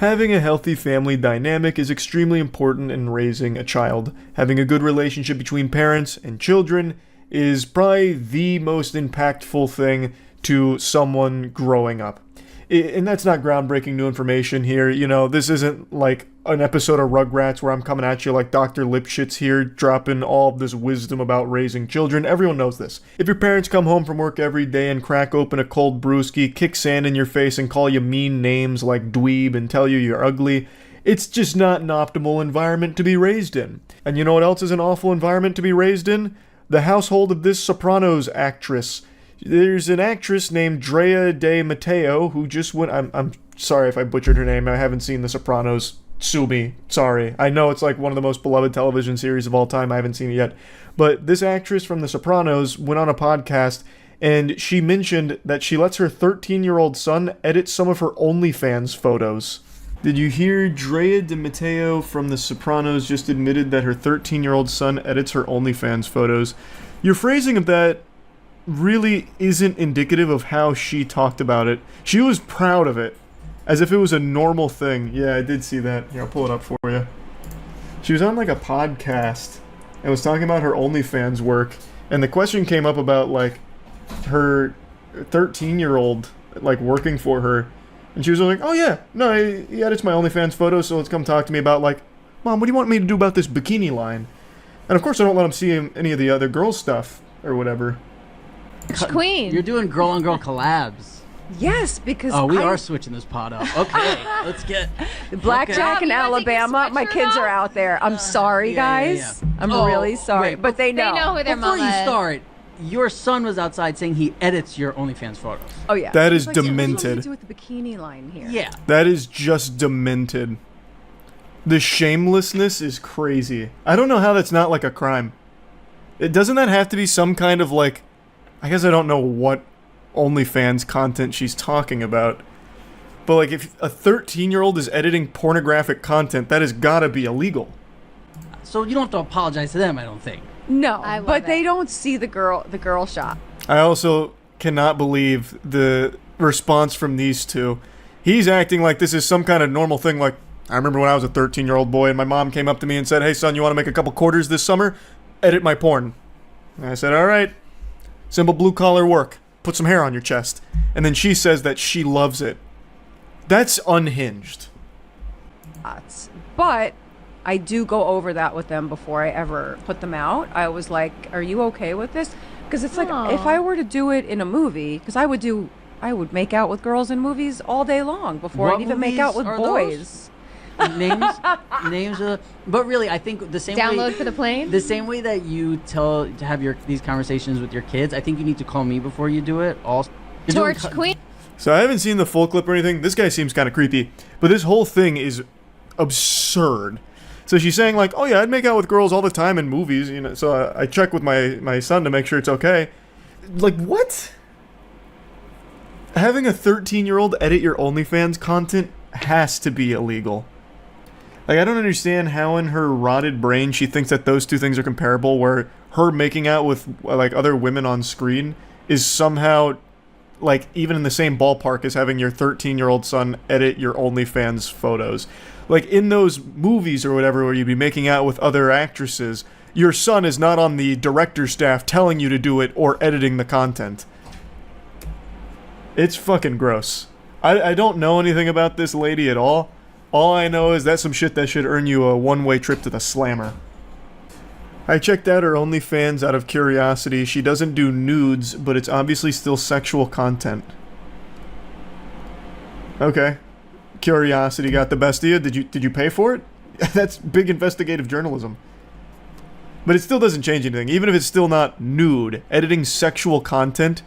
Having a healthy family dynamic is extremely important in raising a child. Having a good relationship between parents and children is probably the most impactful thing to someone growing up. And that's not groundbreaking new information here. You know, this isn't like an episode of Rugrats where I'm coming at you like Dr. Lipschitz here, dropping all of this wisdom about raising children. Everyone knows this. If your parents come home from work every day and crack open a cold brewski, kick sand in your face, and call you mean names like dweeb and tell you you're ugly, it's just not an optimal environment to be raised in. And you know what else is an awful environment to be raised in? The household of this Sopranos actress. There's an actress named Drea De Matteo who just went... I'm sorry if I butchered her name. I haven't seen The Sopranos. Sue me. Sorry. I know it's like one of the most beloved television series of all time. I haven't seen it yet. But this actress from The Sopranos went on a podcast and she mentioned that she lets her 13-year-old son edit some of her OnlyFans photos. Did you hear Drea De Matteo from The Sopranos just admitted that her 13-year-old son edits her OnlyFans photos? Your phrasing of that really isn't indicative of how she talked about it. She was proud of it, as if it was a normal thing. Yeah, I did see that. Here, I'll pull it up for you. She was on like a podcast and was talking about her OnlyFans work, and the question came up about like her 13-year-old like working for her, and she was like, "Oh yeah, no, he edits my OnlyFans photos, so let's come talk to me about like, Mom, what do you want me to do about this bikini line?" And of course, I don't let him see any of the other girls' stuff or whatever. Queen. You're doing girl-on-girl collabs. Yes, because we are switching this pod up. Okay, let's get... Blackjack in Alabama. My kids are out there. I'm sorry, guys. I'm really sorry. Wait, but they know. They know who their Before mama you is. start, your son was outside saying he edits your OnlyFans photos. Oh, yeah. That is He's like, demented. What do with the bikini line here? Yeah. That is just demented. The shamelessness is crazy. I don't know how that's not like a crime. Doesn't that have to be some kind of like... I guess I don't know what OnlyFans content she's talking about. But like if a 13-year-old is editing pornographic content, that has gotta be illegal. So you don't have to apologize to them, I don't think. No, I love but it. they don't see the girl shop. I also cannot believe the response from these two. He's acting like this is some kind of normal thing. Like, I remember when I was a 13-year-old boy and my mom came up to me and said, "Hey son, you want to make a couple quarters this summer? Edit my porn." And I said, "All right. Simple blue-collar work. Put some hair on your chest." And then she says that she loves it. That's unhinged. But I do go over that with them before I ever put them out. I was like, "Are you okay with this?" Because it's like, Aw. if I were to do it in a movie, because I would make out with girls in movies all day long before What I'd even make out with movies are boys. names but really I think the same Download way, for the plane? the same way that you tell to have these conversations with your kids, I think you need to call me before you do it. Also, Torch Queen. So I haven't seen the full clip or anything. This guy seems kind of creepy. But this whole thing is absurd. So she's saying like, "Oh yeah, I'd make out with girls all the time in movies, you know." So I check with my son to make sure it's okay. Like, what? Having a 13-year-old edit your OnlyFans content has to be illegal. Like, I don't understand how in her rotted brain she thinks that those two things are comparable, where her making out with like other women on screen is somehow like even in the same ballpark as having your 13-year-old son edit your OnlyFans photos. Like in those movies or whatever where you'd be making out with other actresses, your son is not on the director's staff telling you to do it or editing the content. It's fucking gross. I don't know anything about this lady at all. All I know is that's some shit that should earn you a one-way trip to the Slammer. I checked out her OnlyFans out of curiosity. She doesn't do nudes, but it's obviously still sexual content. Okay. Curiosity got the best of you. Did you pay for it? That's big investigative journalism. But it still doesn't change anything. Even if it's still not nude, editing sexual content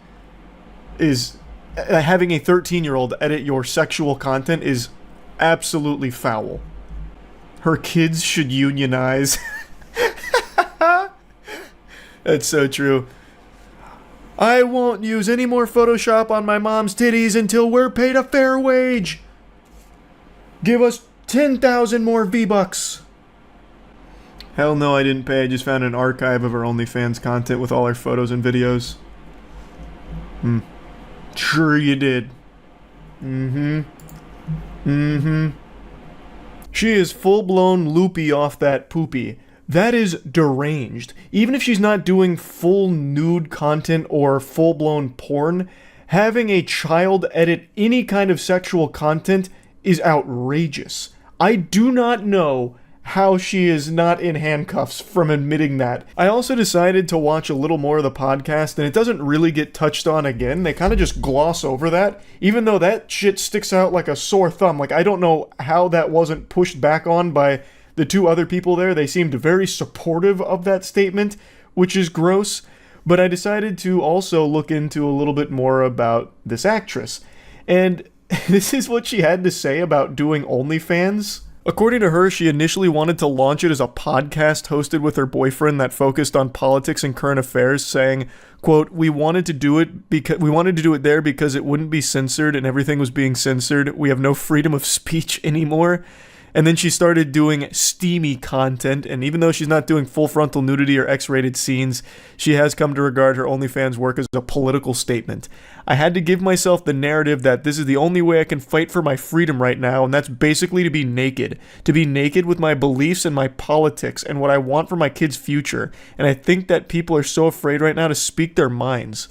is... having a 13-year-old edit your sexual content is absolutely foul. Her kids should unionize. That's so true. I won't use any more Photoshop on my mom's titties until we're paid a fair wage. Give us 10,000 more V-Bucks. Hell no, I didn't pay. I just found an archive of her OnlyFans content with all her photos and videos. Sure you did. She is full-blown loopy off that poopy. That is deranged. Even if she's not doing full nude content or full-blown porn, having a child edit any kind of sexual content is outrageous. I do not know how she is not in handcuffs from admitting that. I also decided to watch a little more of the podcast, and it doesn't really get touched on again. They kind of just gloss over that, even though that shit sticks out like a sore thumb. Like, I don't know how that wasn't pushed back on by the two other people there. They seemed very supportive of that statement, which is gross. But I decided to also look into a little bit more about this actress. And this is what she had to say about doing OnlyFans. According to her, she initially wanted to launch it as a podcast hosted with her boyfriend that focused on politics and current affairs, saying, quote, we wanted to do it there because it wouldn't be censored and everything was being censored. We have no freedom of speech anymore. And then she started doing steamy content, and even though she's not doing full frontal nudity or X-rated scenes, she has come to regard her OnlyFans work as a political statement. I had to give myself the narrative that this is the only way I can fight for my freedom right now, and that's basically to be naked. To be naked with my beliefs and my politics and what I want for my kids' future. And I think that people are so afraid right now to speak their minds.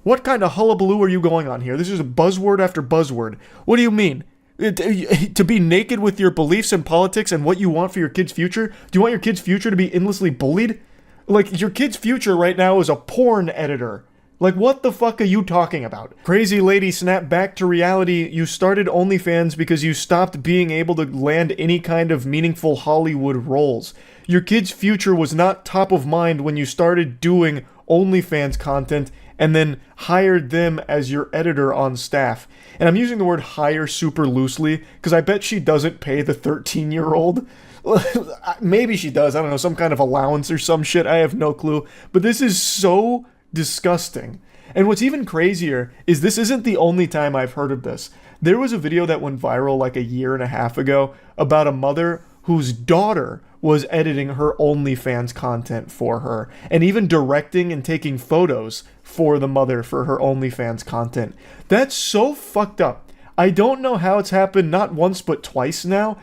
What kind of hullabaloo are you going on here? This is a buzzword after buzzword. What do you mean? To be naked with your beliefs and politics and what you want for your kid's future? Do you want your kid's future to be endlessly bullied? Like, your kid's future right now is a porn editor. Like, what the fuck are you talking about? Crazy lady, snap back to reality. You started OnlyFans because you stopped being able to land any kind of meaningful Hollywood roles. Your kid's future was not top of mind when you started doing OnlyFans content and then hired them as your editor on staff. And I'm using the word hire super loosely because I bet she doesn't pay the 13-year-old. Maybe she does. I don't know, some kind of allowance or some shit. I have no clue. But this is so disgusting. And what's even crazier is this isn't the only time I've heard of this. There was a video that went viral like a year and a half ago about a mother whose daughter was editing her OnlyFans content for her, and even directing and taking photos for the mother for her OnlyFans content. That's so fucked up. I don't know how it's happened not once but twice now.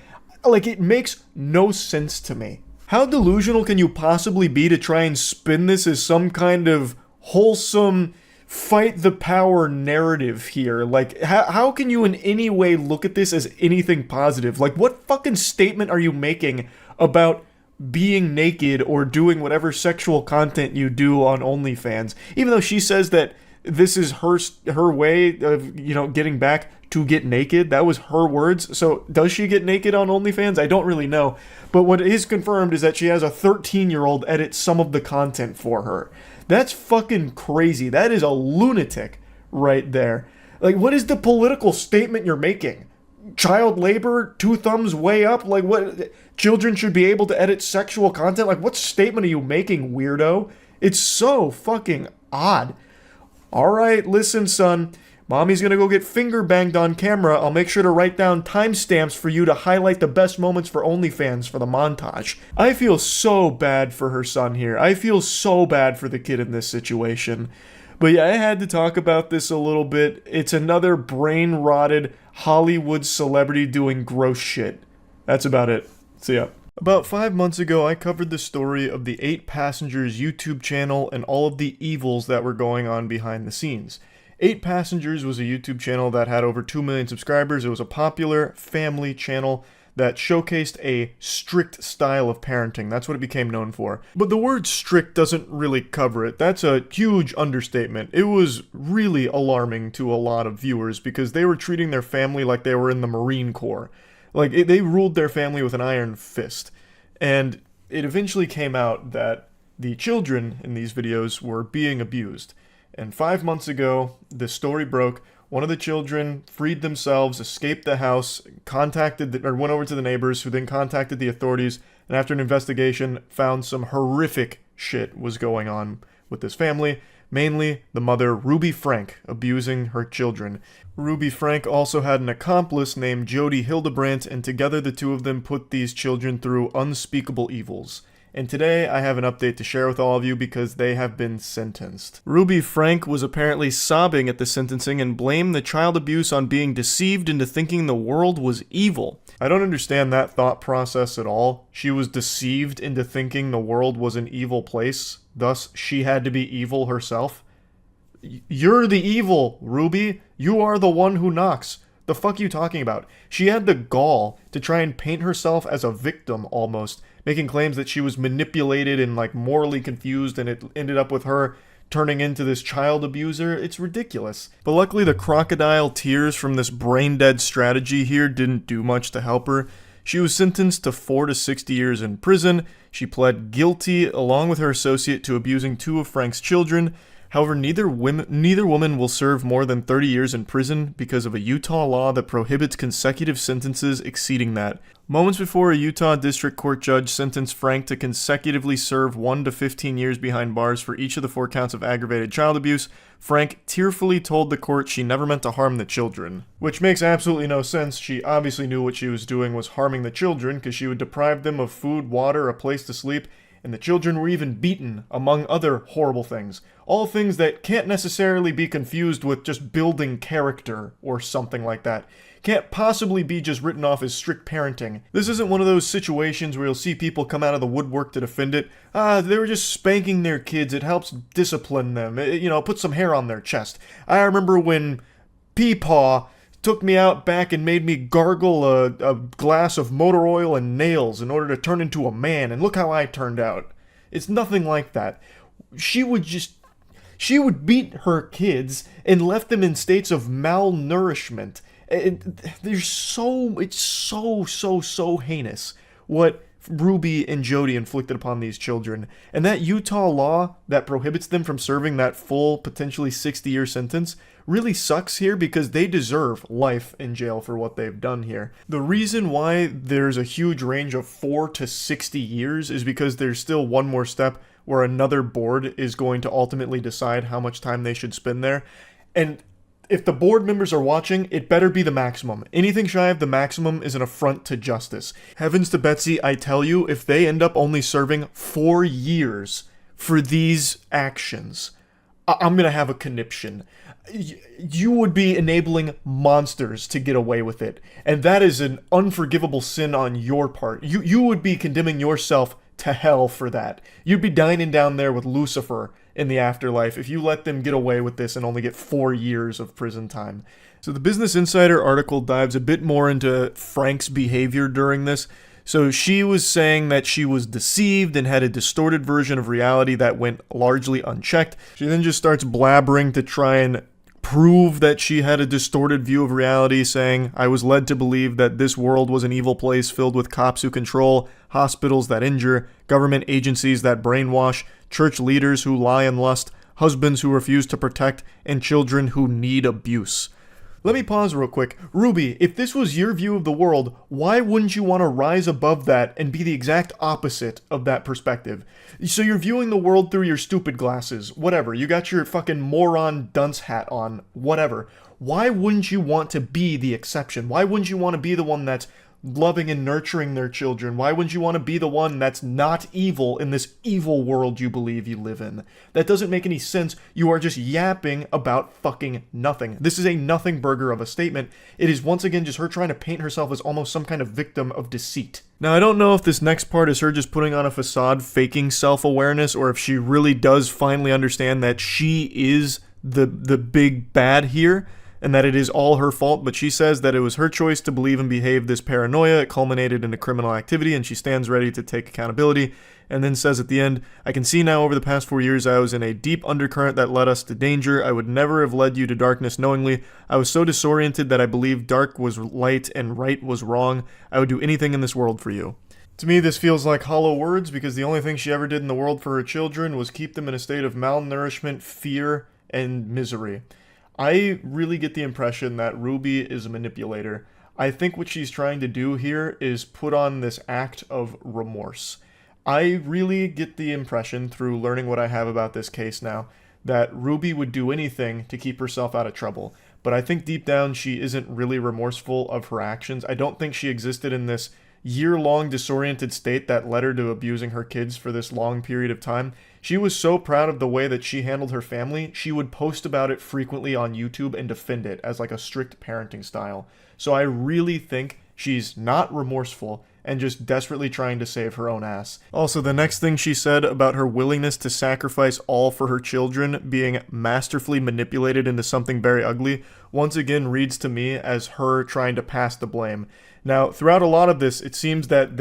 Like, it makes no sense to me. How delusional can you possibly be to try and spin this as some kind of wholesome fight the power narrative here? Like, how can you in any way look at this as anything positive? Like, what fucking statement are you making about being naked or doing whatever sexual content you do on OnlyFans? Even though she says that this is her way of, you know, getting back to get naked. That was her words. So does she get naked on OnlyFans? I don't really know. But what is confirmed is that she has a 13-year-old edit some of the content for her. That's fucking crazy. That is a lunatic right there. Like, what is the political statement you're making? Child labor, two thumbs way up? Like, what? Children should be able to edit sexual content? Like, what statement are you making, weirdo? It's so fucking odd. Alright, listen, son. Mommy's gonna go get finger banged on camera. I'll make sure to write down timestamps for you to highlight the best moments for OnlyFans for the montage. I feel so bad for her son here. I feel so bad for the kid in this situation. But yeah, I had to talk about this a little bit. It's another brain-rotted Hollywood celebrity doing gross shit. That's about it. See ya. About 5 months ago, I covered the story of the 8 Passengers YouTube channel and all of the evils that were going on behind the scenes. 8 Passengers was a YouTube channel that had over 2 million subscribers. It was a popular family channel that showcased a strict style of parenting. That's what it became known for. But the word strict doesn't really cover it. That's a huge understatement. It was really alarming to a lot of viewers because they were treating their family like they were in the Marine Corps. Like, they ruled their family with an iron fist. And it eventually came out that the children in these videos were being abused. And 5 months ago, the story broke. One of the children freed themselves, escaped the house, went over to the neighbors, who then contacted the authorities, and after an investigation, found some horrific shit was going on with this family. Mainly, the mother, Ruby Frank, abusing her children. Ruby Frank also had an accomplice named Jody Hildebrandt, and together the two of them put these children through unspeakable evils. and today I have an update to share with all of you because they have been sentenced. Ruby Frank was apparently sobbing at the sentencing and blamed the child abuse on being deceived into thinking the world was evil. I don't understand that thought process at all. She was deceived into thinking the world was an evil place, thus she had to be evil herself. You're the evil, Ruby. You are the one who knocks. The fuck you talking about? She had the gall to try and paint herself as a victim almost, making claims that she was manipulated and like morally confused and it ended up with her turning into this child abuser. It's ridiculous. But luckily the crocodile tears from this brain-dead strategy here didn't do much to help her. She was sentenced to 4 to 60 years in prison. She pled guilty along with her associate to abusing 2 of Frank's children. However, neither woman will serve more than 30 years in prison because of a Utah law that prohibits consecutive sentences exceeding that. Moments before a Utah District Court judge sentenced Frank to consecutively serve 1 to 15 years behind bars for each of the 4 counts of aggravated child abuse, Frank tearfully told the court she never meant to harm the children. Which makes absolutely no sense. She obviously knew what she was doing was harming the children because she would deprive them of food, water, a place to sleep, and the children were even beaten, among other horrible things. All things that can't necessarily be confused with just building character or something like that. Can't possibly be just written off as strict parenting. This isn't one of those situations where you'll see people come out of the woodwork to defend it. They were just spanking their kids. It helps discipline them. Put some hair on their chest. I remember when Peepaw took me out back and made me gargle a glass of motor oil and nails in order to turn into a man, and look how I turned out. It's nothing like that. She would beat her kids and left them in states of malnourishment. It's so heinous what Ruby and Jody inflicted upon these children. And that Utah law that prohibits them from serving that full, potentially 60-year sentence really sucks here because they deserve life in jail for what they've done here. The reason why there's a huge range of 4 to 60 years is because there's still one more step where another board is going to ultimately decide how much time they should spend there. And if the board members are watching, it better be the maximum. Anything shy of the maximum is an affront to justice. Heavens to Betsy, I tell you, if they end up only serving 4 years for these actions, I'm gonna have a conniption. You would be enabling monsters to get away with it. And that is an unforgivable sin on your part. You would be condemning yourself to hell for that. You'd be dining down there with Lucifer in the afterlife if you let them get away with this and only get 4 years of prison time. So the Business Insider article dives a bit more into Frank's behavior during this. So she was saying that she was deceived and had a distorted version of reality that went largely unchecked. She then just starts blabbering to try and prove that she had a distorted view of reality, saying, "I was led to believe that this world was an evil place filled with cops who control, hospitals that injure, government agencies that brainwash, church leaders who lie and lust, husbands who refuse to protect, and children who need abuse." Let me pause real quick. Ruby, if this was your view of the world, why wouldn't you want to rise above that and be the exact opposite of that perspective? So you're viewing the world through your stupid glasses, whatever. You got your fucking moron dunce hat on, whatever. Why wouldn't you want to be the exception? Why wouldn't you want to be the one that's loving and nurturing their children? Why wouldn't you want to be the one that's not evil in this evil world you believe you live in? That doesn't make any sense. You are just yapping about fucking nothing. This is a nothing burger of a statement. It is once again just her trying to paint herself as almost some kind of victim of deceit. Now, I don't know if this next part is her just putting on a facade, faking self-awareness, or if she really does finally understand that she is the big bad here, and that it is all her fault, but she says that it was her choice to believe and behave this paranoia. It culminated in a criminal activity, and she stands ready to take accountability, and then says at the end, "I can see now over the past 4 years I was in a deep undercurrent that led us to danger. I would never have led you to darkness knowingly. I was so disoriented that I believed dark was light and right was wrong. I would do anything in this world for you." To me, this feels like hollow words, because the only thing she ever did in the world for her children was keep them in a state of malnourishment, fear, and misery. I really get the impression that Ruby is a manipulator. I think what she's trying to do here is put on this act of remorse. I really get the impression, through learning what I have about this case now, that Ruby would do anything to keep herself out of trouble. But I think deep down she isn't really remorseful of her actions. I don't think she existed in this year-long disoriented state that led her to abusing her kids for this long period of time, she was so proud of the way that she handled her family, she would post about it frequently on YouTube and defend it as like a strict parenting style. So I really think she's not remorseful and just desperately trying to save her own ass. Also, the next thing she said about her willingness to sacrifice all for her children being masterfully manipulated into something very ugly once again reads to me as her trying to pass the blame. Now, throughout a lot of this, it seems that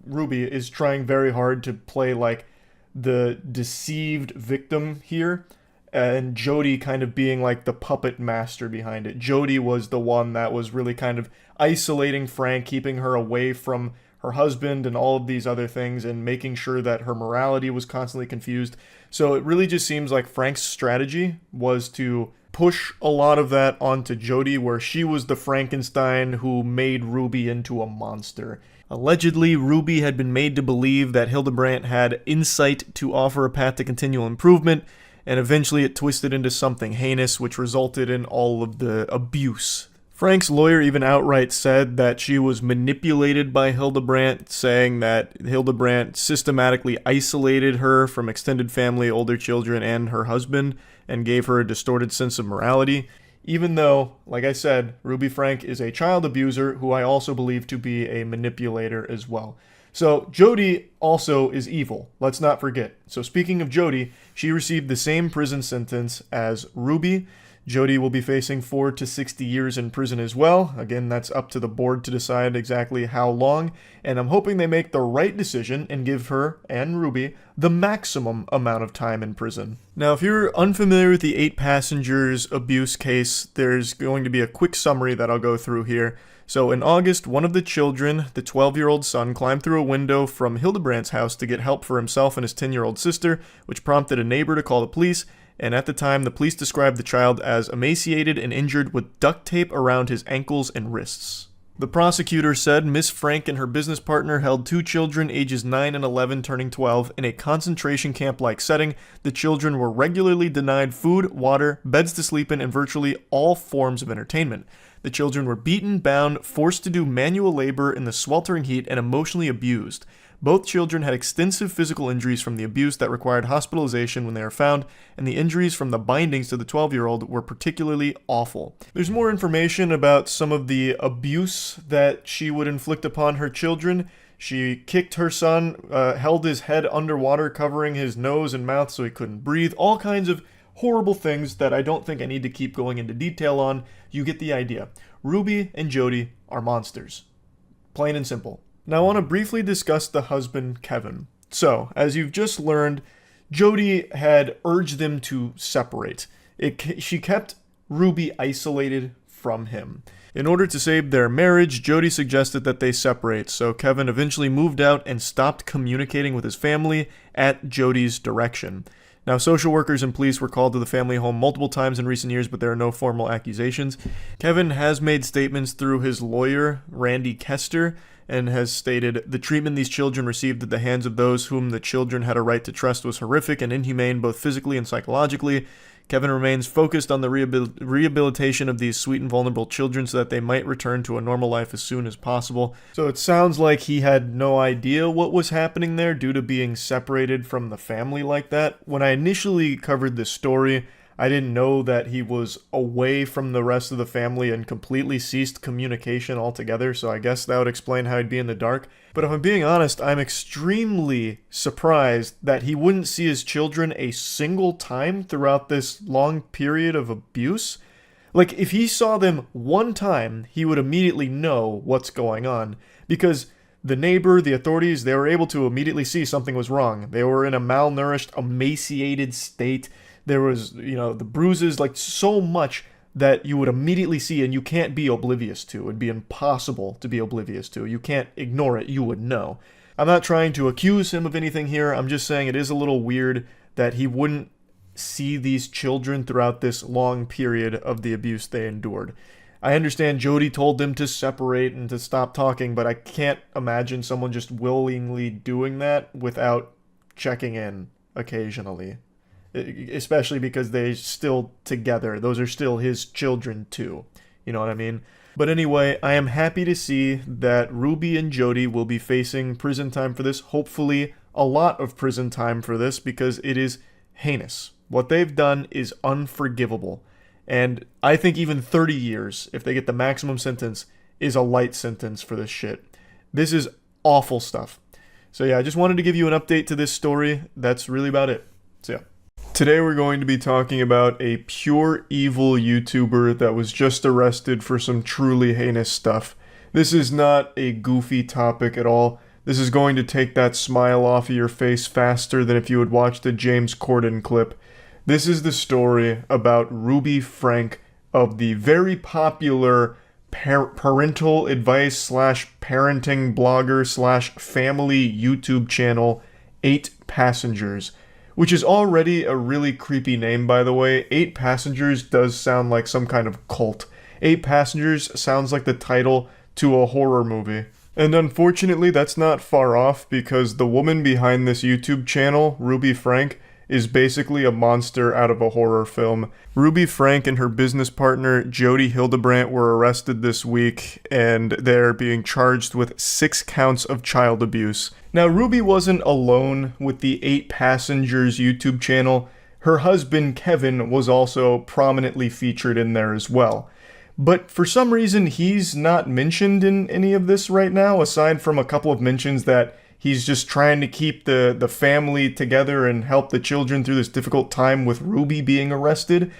Ruby is trying very hard to play like the deceived victim here, and Jody kind of being like the puppet master behind it. Jody was the one that was really kind of isolating Frank, keeping her away from her husband and all of these other things, and making sure that her morality was constantly confused. So it really just seems like Frank's strategy was to push a lot of that onto Jody, where she was the Frankenstein who made Ruby into a monster. Allegedly, Ruby had been made to believe that Hildebrandt had insight to offer a path to continual improvement, and eventually it twisted into something heinous, which resulted in all of the abuse. Frank's lawyer even outright said that she was manipulated by Hildebrandt, saying that Hildebrandt systematically isolated her from extended family, older children, and her husband, and gave her a distorted sense of morality. Even though, like I said, Ruby Frank is a child abuser who I also believe to be a manipulator as well. So Jody also is evil, let's not forget. So speaking of Jody, she received the same prison sentence as Ruby. Jody will be facing 4 to 60 years in prison as well. Again, that's up to the board to decide exactly how long, and I'm hoping they make the right decision and give her and Ruby the maximum amount of time in prison. Now, if you're unfamiliar with the 8 passengers abuse case, there's going to be a quick summary that I'll go through here. So in August, one of the children, the 12-year-old son, climbed through a window from Hildebrandt's house to get help for himself and his 10-year-old sister, which prompted a neighbor to call the police. And at the time, the police described the child as emaciated and injured with duct tape around his ankles and wrists. The prosecutor said Miss Frank and her business partner held 2 children ages 9 and 11 turning 12 in a concentration camp-like setting. The children were regularly denied food, water, beds to sleep in, and virtually all forms of entertainment. The children were beaten, bound, forced to do manual labor in the sweltering heat, and emotionally abused. Both children had extensive physical injuries from the abuse that required hospitalization when they were found, and the injuries from the bindings to the 12-year-old were particularly awful. There's more information about some of the abuse that she would inflict upon her children. She kicked her son, held his head underwater, covering his nose and mouth so he couldn't breathe. All kinds of horrible things that I don't think I need to keep going into detail on. You get the idea. Ruby and Jody are monsters. Plain and simple. Now I want to briefly discuss the husband, Kevin. So, as you've just learned, Jody had urged them to separate. She kept Ruby isolated from him. In order to save their marriage, Jody suggested that they separate, so Kevin eventually moved out and stopped communicating with his family at Jody's direction. Now, social workers and police were called to the family home multiple times in recent years, but there are no formal accusations. Kevin has made statements through his lawyer, Randy Kester, and has stated, "The treatment these children received at the hands of those whom the children had a right to trust was horrific and inhumane both physically and psychologically. Kevin remains focused on the rehabilitation of these sweet and vulnerable children so that they might return to a normal life as soon as possible." So it sounds like he had no idea what was happening there due to being separated from the family like that. When I initially covered this story, I didn't know that he was away from the rest of the family and completely ceased communication altogether, so I guess that would explain how he'd be in the dark. But if I'm being honest, I'm extremely surprised that he wouldn't see his children a single time throughout this long period of abuse. Like, if he saw them one time, he would immediately know what's going on, because the neighbor, the authorities, they were able to immediately see something was wrong. They were in a malnourished, emaciated state. There was, the bruises, like so much that you would immediately see and you can't be oblivious to. It'd be impossible to be oblivious to. You can't ignore it. You would know. I'm not trying to accuse him of anything here. I'm just saying it is a little weird that he wouldn't see these children throughout this long period of the abuse they endured. I understand Jody told them to separate and to stop talking, but I can't imagine someone just willingly doing that without checking in occasionally. Especially because they're still together. Those are still his children too. You know what I mean? But anyway, I am happy to see that Ruby and Jody will be facing prison time for this. Hopefully, a lot of prison time for this, because it is heinous. What they've done is unforgivable. And I think even 30 years, if they get the maximum sentence, is a light sentence for this shit. This is awful stuff. So yeah, I just wanted to give you an update to this story. That's really about it. So yeah. Today we're going to be talking about a pure evil YouTuber that was just arrested for some truly heinous stuff. This is not a goofy topic at all. This is going to take that smile off of your face faster than if you had watched a James Corden clip. This is the story about Ruby Frank of the very popular parental advice / parenting blogger / family YouTube channel 8 Passengers. Which is already a really creepy name, by the way. 8 Passengers does sound like some kind of cult. 8 Passengers sounds like the title to a horror movie. And unfortunately, that's not far off, because the woman behind this YouTube channel, Ruby Frank, is basically a monster out of a horror film. Ruby Frank and her business partner, Jody Hildebrandt, were arrested this week, and they're being charged with 6 counts of child abuse. Now, Ruby wasn't alone with the 8 Passengers YouTube channel. Her husband, Kevin, was also prominently featured in there as well. But for some reason, he's not mentioned in any of this right now, aside from a couple of mentions that he's just trying to keep the family together and help the children through this difficult time with Ruby being arrested.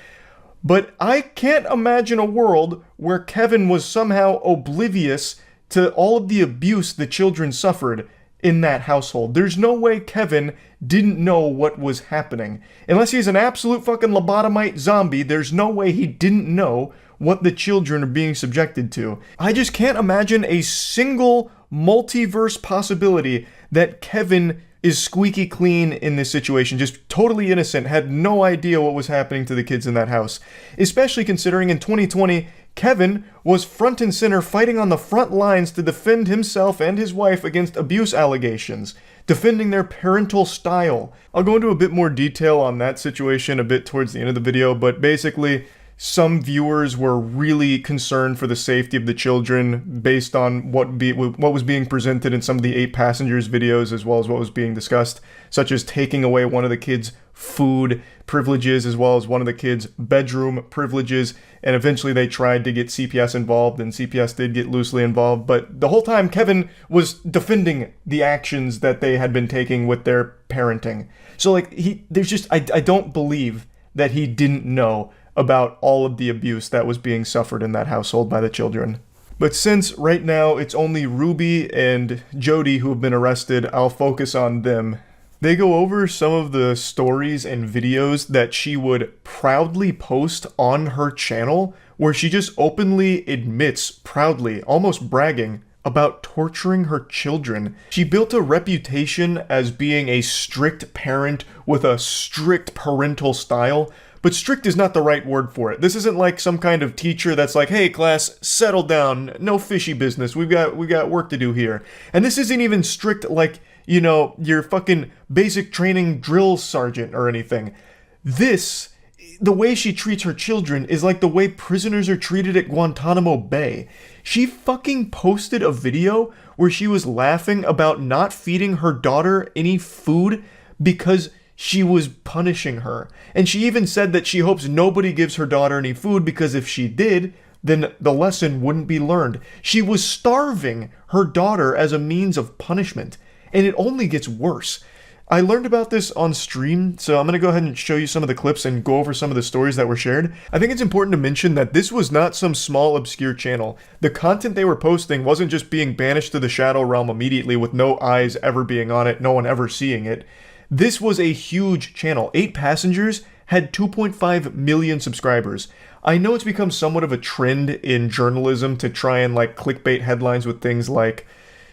But I can't imagine a world where Kevin was somehow oblivious to all of the abuse the children suffered in that household. There's no way Kevin didn't know what was happening. Unless he's an absolute fucking lobotomite zombie, there's no way he didn't know what the children are being subjected to. I just can't imagine a single multiverse possibility that Kevin is squeaky clean in this situation, just totally innocent, had no idea what was happening to the kids in that house. Especially considering in 2020, Kevin was front and center fighting on the front lines to defend himself and his wife against abuse allegations, defending their parental style. I'll go into a bit more detail on that situation a bit towards the end of the video, but basically, some viewers were really concerned for the safety of the children based on what was being presented in some of the 8 Passengers videos, as well as what was being discussed, such as taking away one of the kids' food privileges, as well as one of the kids' bedroom privileges, and eventually they tried to get CPS involved, and CPS did get loosely involved, but the whole time Kevin was defending the actions that they had been taking with their parenting. So like, I don't believe that he didn't know about all of the abuse that was being suffered in that household by the children. But since right now it's only Ruby and Jody who have been arrested, I'll focus on them. They go over some of the stories and videos that she would proudly post on her channel, where she just openly admits, proudly, almost bragging, about torturing her children. She built a reputation as being a strict parent with a strict parental style, but strict is not the right word for it. This isn't like some kind of teacher that's like, hey class, settle down, no fishy business, we got work to do here. And this isn't even strict like, you know, your fucking basic training drill sergeant or anything. This, the way she treats her children is like the way prisoners are treated at Guantanamo Bay. She fucking posted a video where she was laughing about not feeding her daughter any food because she was punishing her. And she even said that she hopes nobody gives her daughter any food because if she did, then the lesson wouldn't be learned. She was starving her daughter as a means of punishment. And it only gets worse. I learned about this on stream, so I'm going to go ahead and show you some of the clips and go over some of the stories that were shared. I think it's important to mention that this was not some small obscure channel. The content they were posting wasn't just being banished to the shadow realm immediately with no eyes ever being on it, no one ever seeing it. This was a huge channel. 8 Passengers had 2.5 million subscribers. I know it's become somewhat of a trend in journalism to try and like clickbait headlines with things like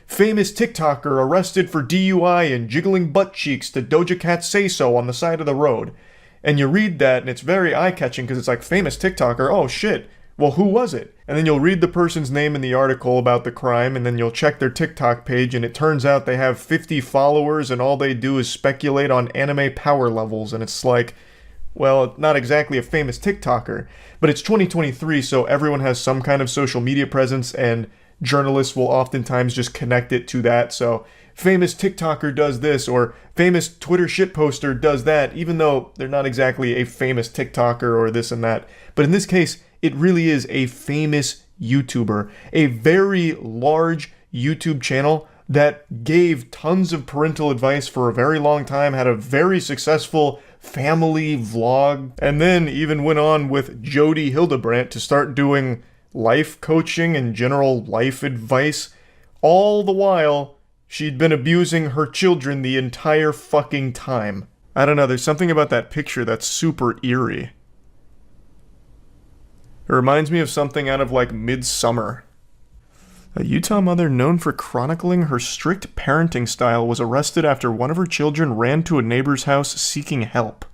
famous TikToker arrested for DUI and jiggling butt cheeks to Doja Cat Say So on the side of the road. And you read that and it's very eye-catching because it's like famous TikToker, oh shit, well who was it? And then you'll read the person's name in the article about the crime and then you'll check their TikTok page and it turns out they have 50 followers and all they do is speculate on anime power levels and it's like, well, not exactly a famous TikToker, but it's 2023, so everyone has some kind of social media presence, and journalists will oftentimes just connect it to that. So, famous TikToker does this, or famous Twitter shitposter does that, even though they're not exactly a famous TikToker or this and that. But in this case, it really is a famous YouTuber, a very large YouTube channel that gave tons of parental advice for a very long time, had a very successful family vlog, and then even went on with Jody Hildebrandt to start doing life coaching and general life advice. All the while, she'd been abusing her children the entire fucking time. I don't know, there's something about that picture that's super eerie. It reminds me of something out of like Midsummer. A Utah mother known for chronicling her strict parenting style was arrested after one of her children ran to a neighbor's house seeking help.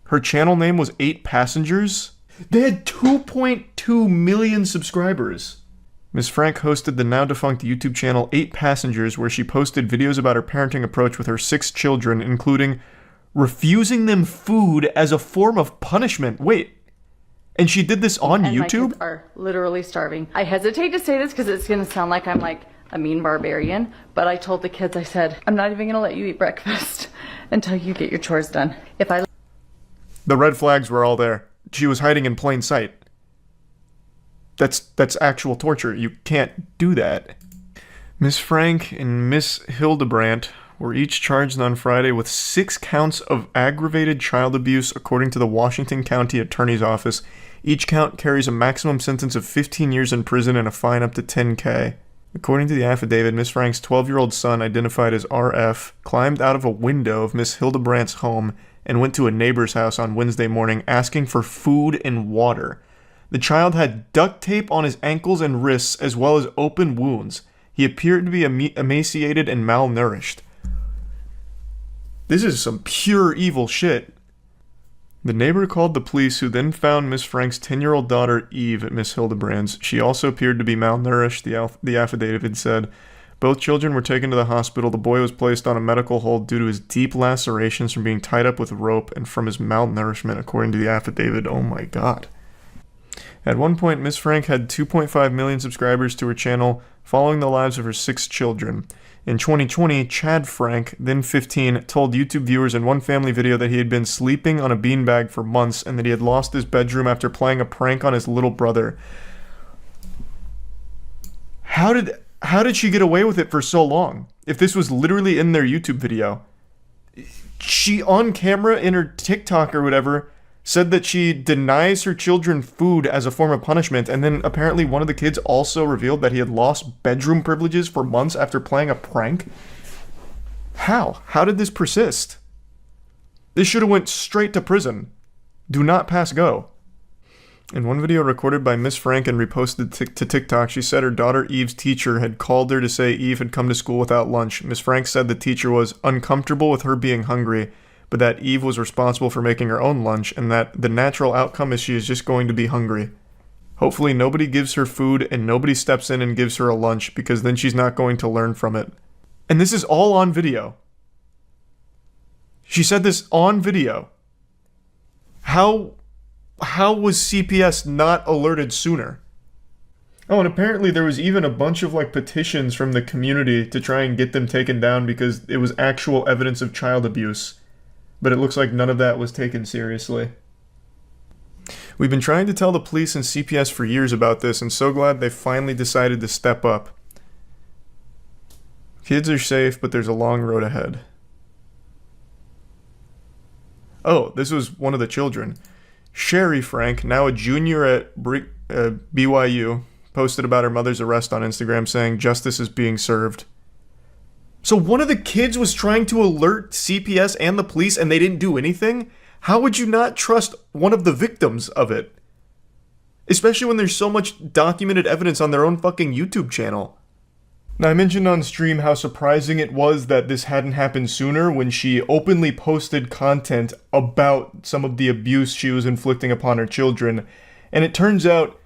Her channel name was 8 Passengers. They had 2.2 million subscribers. Ms. Frank hosted the now-defunct YouTube channel 8 Passengers, where she posted videos about her parenting approach with her 6 children, including refusing them food as a form of punishment. Wait. And she did this on and YouTube? My kids are literally starving. I hesitate to say this because it's going to sound like I'm like a mean barbarian, but I told the kids, I said, I'm not even going to let you eat breakfast until you get your chores done. The red flags were all there. She was hiding in plain sight. That's actual torture. You can't do that. Miss Frank and Miss Hildebrandt were each charged on Friday with 6 counts of aggravated child abuse, according to the Washington County Attorney's Office. Each count carries a maximum sentence of 15 years in prison and a fine up to $10,000. According to the affidavit, Miss Frank's 12-year-old son, identified as RF, climbed out of a window of Miss Hildebrandt's home and went to a neighbor's house on Wednesday morning asking for food and water. The child had duct tape on his ankles and wrists, as well as open wounds. He appeared to be emaciated and malnourished. This is some pure evil shit. The neighbor called the police, who then found Miss Frank's 10-year-old daughter, Eve, at Miss Hildebrandt's. She also appeared to be malnourished, the affidavit said. Both children were taken to the hospital. The boy was placed on a medical hold due to his deep lacerations from being tied up with rope and from his malnourishment, according to the affidavit. Oh my god. At one point, Miss Frank had 2.5 million subscribers to her channel, following the lives of her 6 children. In 2020, Chad Frank, then 15, told YouTube viewers in one family video that he had been sleeping on a beanbag for months and that he had lost his bedroom after playing a prank on his little brother. How did she get away with it for so long? If this was literally in their YouTube video. She, on camera in her TikTok or whatever, said that she denies her children food as a form of punishment, and then apparently one of the kids also revealed that he had lost bedroom privileges for months after playing a prank. How? How did this persist? This should have went straight to prison. Do not pass go. In one video recorded by Miss Frank and reposted to TikTok, she said her daughter Eve's teacher had called her to say Eve had come to school without lunch. Miss Frank said the teacher was uncomfortable with her being hungry, but that Eve was responsible for making her own lunch, and that the natural outcome is she is just going to be hungry. Hopefully nobody gives her food and nobody steps in and gives her a lunch, because then she's not going to learn from it. And this is all on video. She said this on video. How was CPS not alerted sooner? Oh, and apparently there was even a bunch of petitions from the community to try and get them taken down because it was actual evidence of child abuse. But it looks like none of that was taken seriously. We've been trying to tell the police and CPS for years about this, and so glad they finally decided to step up. Kids are safe, but there's a long road ahead. Oh, this was one of the children. Sherry Frank, now a junior at BYU, posted about her mother's arrest on Instagram, saying justice is being served. So one of the kids was trying to alert CPS and the police and they didn't do anything? How would you not trust one of the victims of it? Especially when there's so much documented evidence on their own fucking YouTube channel. Now, I mentioned on stream how surprising it was that this hadn't happened sooner when she openly posted content about some of the abuse she was inflicting upon her children. And it turns out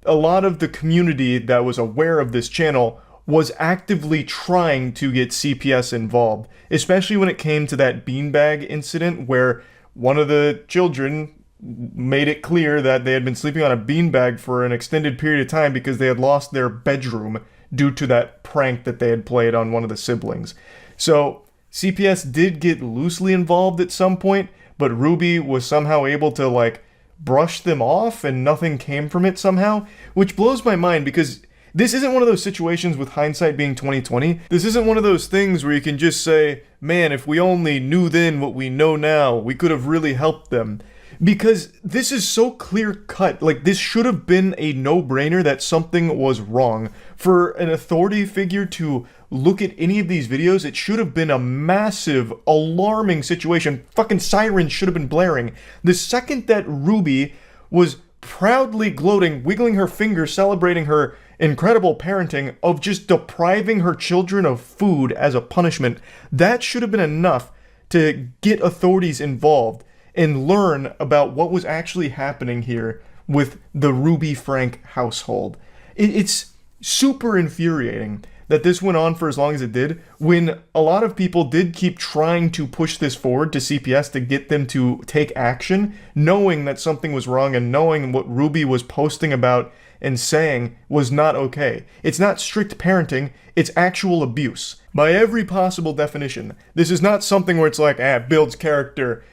a lot of the community that was aware of this channel was actively trying to get CPS involved, especially when it came to that beanbag incident where one of the children made it clear that they had been sleeping on a beanbag for an extended period of time because they had lost their bedroom due to that prank that they had played on one of the siblings. So CPS did get loosely involved at some point, but Ruby was somehow able to like brush them off and nothing came from it somehow, which blows my mind because this isn't one of those situations with hindsight being 2020. This isn't one of those things where you can just say, man, if we only knew then what we know now, we could have really helped them. Because this is so clear cut. Like, this should have been a no-brainer that something was wrong. For an authority figure to look at any of these videos, it should have been a massive, alarming situation. Fucking sirens should have been blaring. The second that Ruby was proudly gloating, wiggling her finger, celebrating her incredible parenting of just depriving her children of food as a punishment, that should have been enough to get authorities involved and learn about what was actually happening here with the Ruby Frank household. It's super infuriating that this went on for as long as it did, when a lot of people did keep trying to push this forward to CPS to get them to take action, knowing that something was wrong and knowing what Ruby was posting about and saying was not okay. It's not strict parenting, it's actual abuse. By every possible definition. This is not something where it's like, builds character,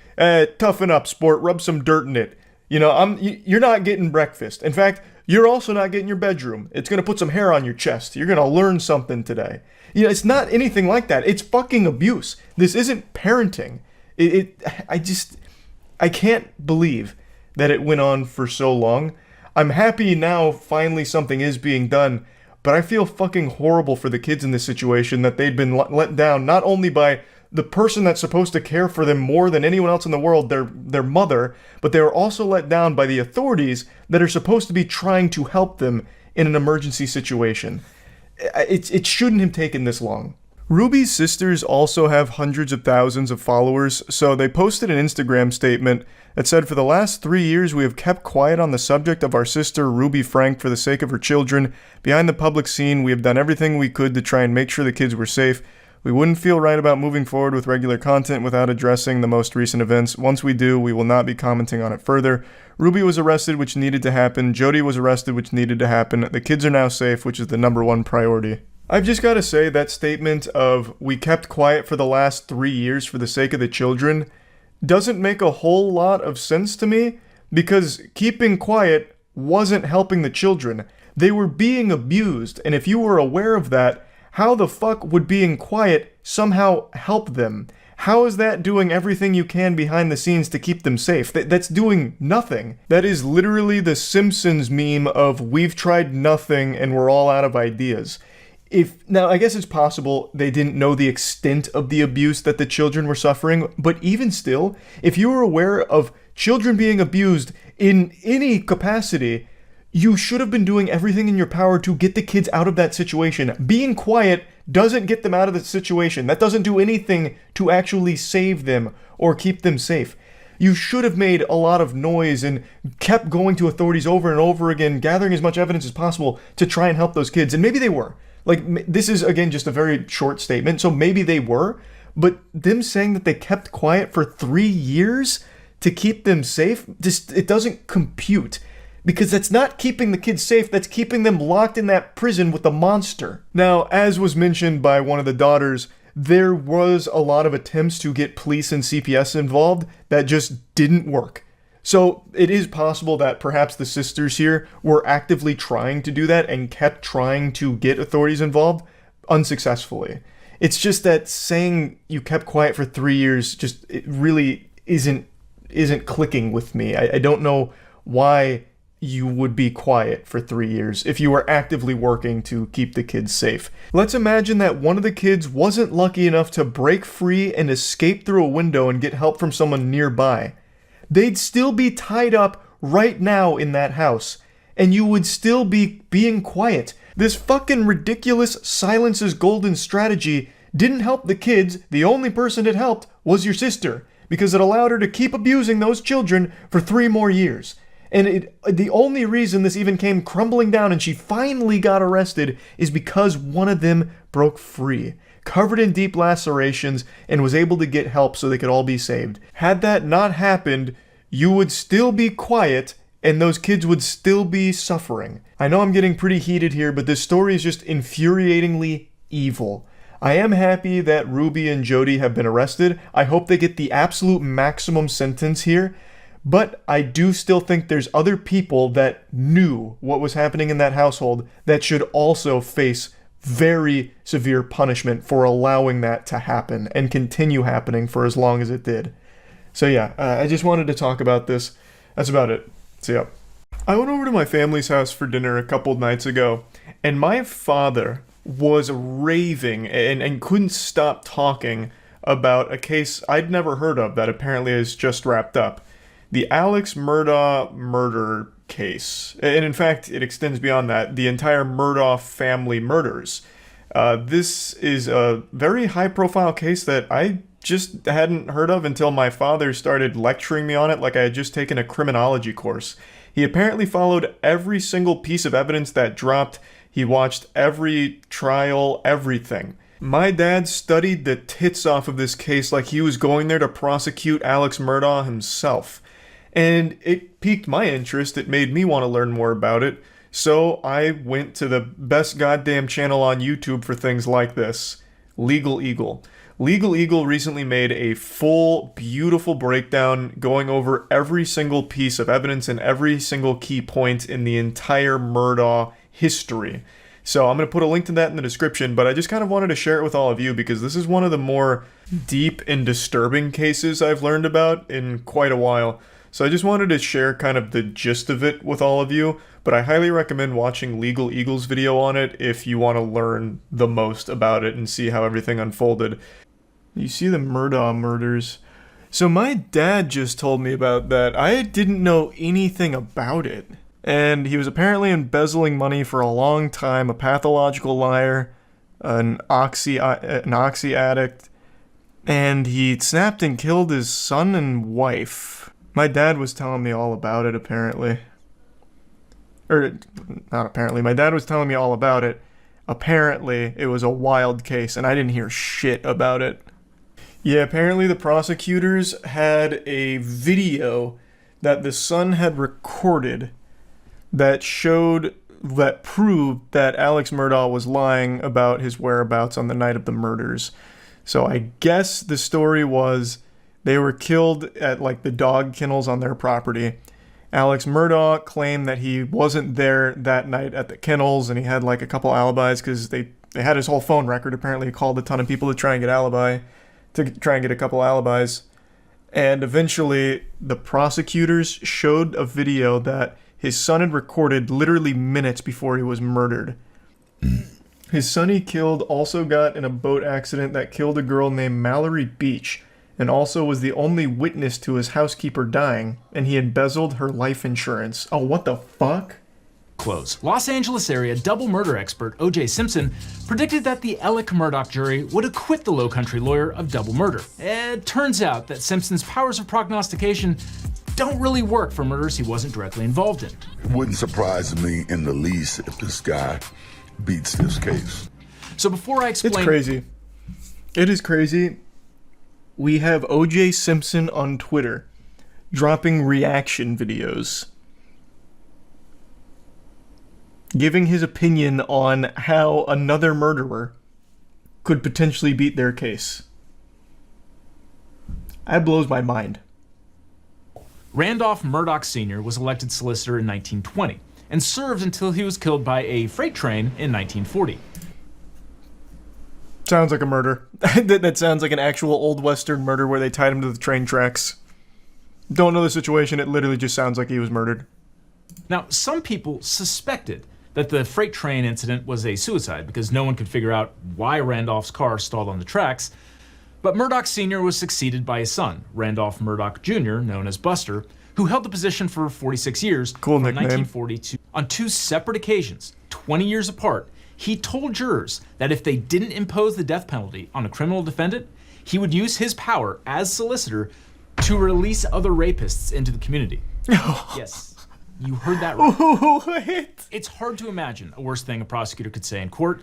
toughen up, sport, rub some dirt in it. You know, you're not getting breakfast. In fact, you're also not getting your bedroom. It's going to put some hair on your chest. You're going to learn something today. You know, it's not anything like that. It's fucking abuse. This isn't parenting. I can't believe that it went on for so long. I'm happy now finally something is being done, but I feel fucking horrible for the kids in this situation that they'd been let down not only by the person that's supposed to care for them more than anyone else in the world, their mother, but they were also let down by the authorities that are supposed to be trying to help them in an emergency situation. It shouldn't have taken this long. Ruby's sisters also have hundreds of thousands of followers, so they posted an Instagram statement that said, "For the last 3 years, we have kept quiet on the subject of our sister Ruby Frank for the sake of her children. Behind the public scene, we have done everything we could to try and make sure the kids were safe. We wouldn't feel right about moving forward with regular content without addressing the most recent events. Once we do, we will not be commenting on it further. Ruby was arrested, which needed to happen. Jody was arrested, which needed to happen. The kids are now safe, which is the number one priority." I've just got to say that statement of "we kept quiet for the last 3 years for the sake of the children" doesn't make a whole lot of sense to me, because keeping quiet wasn't helping the children. They were being abused, and if you were aware of that, how the fuck would being quiet somehow help them? How is that doing everything you can behind the scenes to keep them safe? That's doing nothing. That is literally the Simpsons meme of "we've tried nothing and we're all out of ideas." Now, I guess it's possible they didn't know the extent of the abuse that the children were suffering, but even still, if you were aware of children being abused in any capacity, you should have been doing everything in your power to get the kids out of that situation. Being quiet doesn't get them out of the situation. That doesn't do anything to actually save them or keep them safe. You should have made a lot of noise and kept going to authorities over and over again, gathering as much evidence as possible to try and help those kids. And maybe they were. Like, this is, again, just a very short statement, so maybe they were, but them saying that they kept quiet for 3 years to keep them safe, it doesn't compute. Because that's not keeping the kids safe, that's keeping them locked in that prison with the monster. Now, as was mentioned by one of the daughters, there was a lot of attempts to get police and CPS involved that just didn't work. So it is possible that perhaps the sisters here were actively trying to do that and kept trying to get authorities involved unsuccessfully. It's just that saying you kept quiet for 3 years it really isn't clicking with me. I don't know why you would be quiet for 3 years if you were actively working to keep the kids safe. Let's imagine that one of the kids wasn't lucky enough to break free and escape through a window and get help from someone nearby. They'd still be tied up right now in that house, and you would still be being quiet. This fucking ridiculous silence is golden strategy didn't help the kids. The only person it helped was your sister, because it allowed her to keep abusing those children for 3 more years. And the only reason this even came crumbling down and she finally got arrested is because one of them broke free, covered in deep lacerations, and was able to get help so they could all be saved. Had that not happened, you would still be quiet, and those kids would still be suffering. I know I'm getting pretty heated here, but this story is just infuriatingly evil. I am happy that Ruby and Jody have been arrested. I hope they get the absolute maximum sentence here. But I do still think there's other people that knew what was happening in that household that should also face very severe punishment for allowing that to happen and continue happening for as long as it did. So yeah, I just wanted to talk about this. That's about it. So yeah. I went over to my family's house for dinner a couple nights ago, and my father was raving and couldn't stop talking about a case I'd never heard of that apparently is just wrapped up. The Alex Murdaugh murder case. And in fact, it extends beyond that. The entire Murdaugh family murders. This is a very high-profile case that I just hadn't heard of until my father started lecturing me on it like I had just taken a criminology course. He apparently followed every single piece of evidence that dropped. He watched every trial, everything. My dad studied the tits off of this case like he was going there to prosecute Alex Murdaugh himself. And it piqued my interest. It made me want to learn more about it. So I went to the best goddamn channel on YouTube for things like this, Legal Eagle. Legal Eagle recently made a full, beautiful breakdown going over every single piece of evidence and every single key point in the entire Murdaugh history. So I'm going to put a link to that in the description, but I just kind of wanted to share it with all of you because this is one of the more deep and disturbing cases I've learned about in quite a while. So I just wanted to share kind of the gist of it with all of you, but I highly recommend watching Legal Eagle's video on it if you want to learn the most about it and see how everything unfolded. You see the Murdaugh murders. So my dad just told me about that. I didn't know anything about it. And he was apparently embezzling money for a long time, a pathological liar, an oxy addict, and he snapped and killed his son and wife. My dad was telling me all about it, apparently. Or, not apparently, my dad was telling me all about it. Apparently, it was a wild case, and I didn't hear shit about it. Yeah, apparently the prosecutors had a video that the son had recorded that proved that Alex Murdaugh was lying about his whereabouts on the night of the murders. So I guess the story was they were killed at like the dog kennels on their property. Alex Murdaugh claimed that he wasn't there that night at the kennels, and he had like a couple alibis because they had his whole phone record. Apparently he called a ton of people to try and get a couple alibis. And eventually the prosecutors showed a video that his son had recorded literally minutes before he was murdered. His son he killed also got in a boat accident that killed a girl named Mallory Beach, and also was the only witness to his housekeeper dying, and he embezzled her life insurance. Oh, what the fuck? Close. Los Angeles area double murder expert O.J. Simpson predicted that the Alec Murdaugh jury would acquit the low-country lawyer of double murder. It turns out that Simpson's powers of prognostication don't really work for murders he wasn't directly involved in. It wouldn't surprise me in the least if this guy beats this case. So before I explain... It's crazy. It is crazy. We have O.J. Simpson on Twitter dropping reaction videos, giving his opinion on how another murderer could potentially beat their case. That blows my mind. Randolph Murdaugh Sr. was elected solicitor in 1920 and served until he was killed by a freight train in 1940. Sounds like a murder. That sounds like an actual old western murder where they tied him to the train tracks. Don't know the situation, it literally just sounds like he was murdered. Now, some people suspected that the freight train incident was a suicide because no one could figure out why Randolph's car stalled on the tracks. But Murdaugh Sr. was succeeded by his son, Randolph Murdaugh Jr., known as Buster, who held the position for 46 years cool from nickname. 1942. On two separate occasions, 20 years apart, he told jurors that if they didn't impose the death penalty on a criminal defendant, he would use his power as solicitor to release other rapists into the community. Yes, you heard that right. What? It's hard to imagine a worse thing a prosecutor could say in court,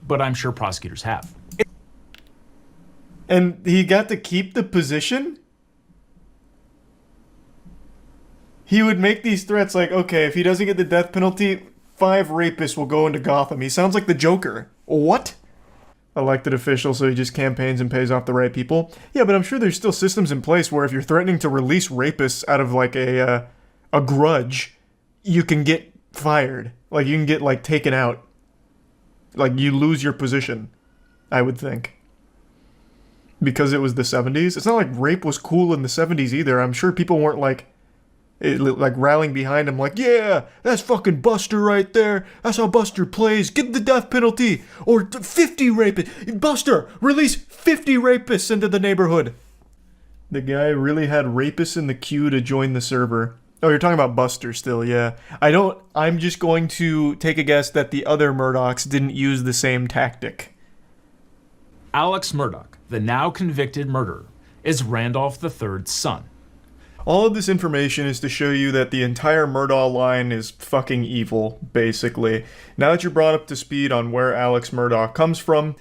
but I'm sure prosecutors have. And he got to keep the position? He would make these threats like, okay, if he doesn't get the death penalty, 5 rapists will go into Gotham. He sounds like the Joker. What? Elected official, so he just campaigns and pays off the right people? Yeah, but I'm sure there's still systems in place where if you're threatening to release rapists out of like a grudge, you can get fired. Like you can get like taken out. Like you lose your position, I would think. Because it was the 70s. It's not like rape was cool in the 70s either. I'm sure people weren't like rallying behind him like, yeah, that's fucking Buster right there. That's how Buster plays. Give the death penalty. Or 50 rapists. Buster, release 50 rapists into the neighborhood. The guy really had rapists in the queue to join the server. Oh, you're talking about Buster still, yeah. I'm just going to take a guess that the other Murdochs didn't use the same tactic. Alex Murdaugh, the now convicted murderer, is Randolph III's son. All of this information is to show you that the entire Murdaugh line is fucking evil, basically. Now that you're brought up to speed on where Alex Murdaugh comes from,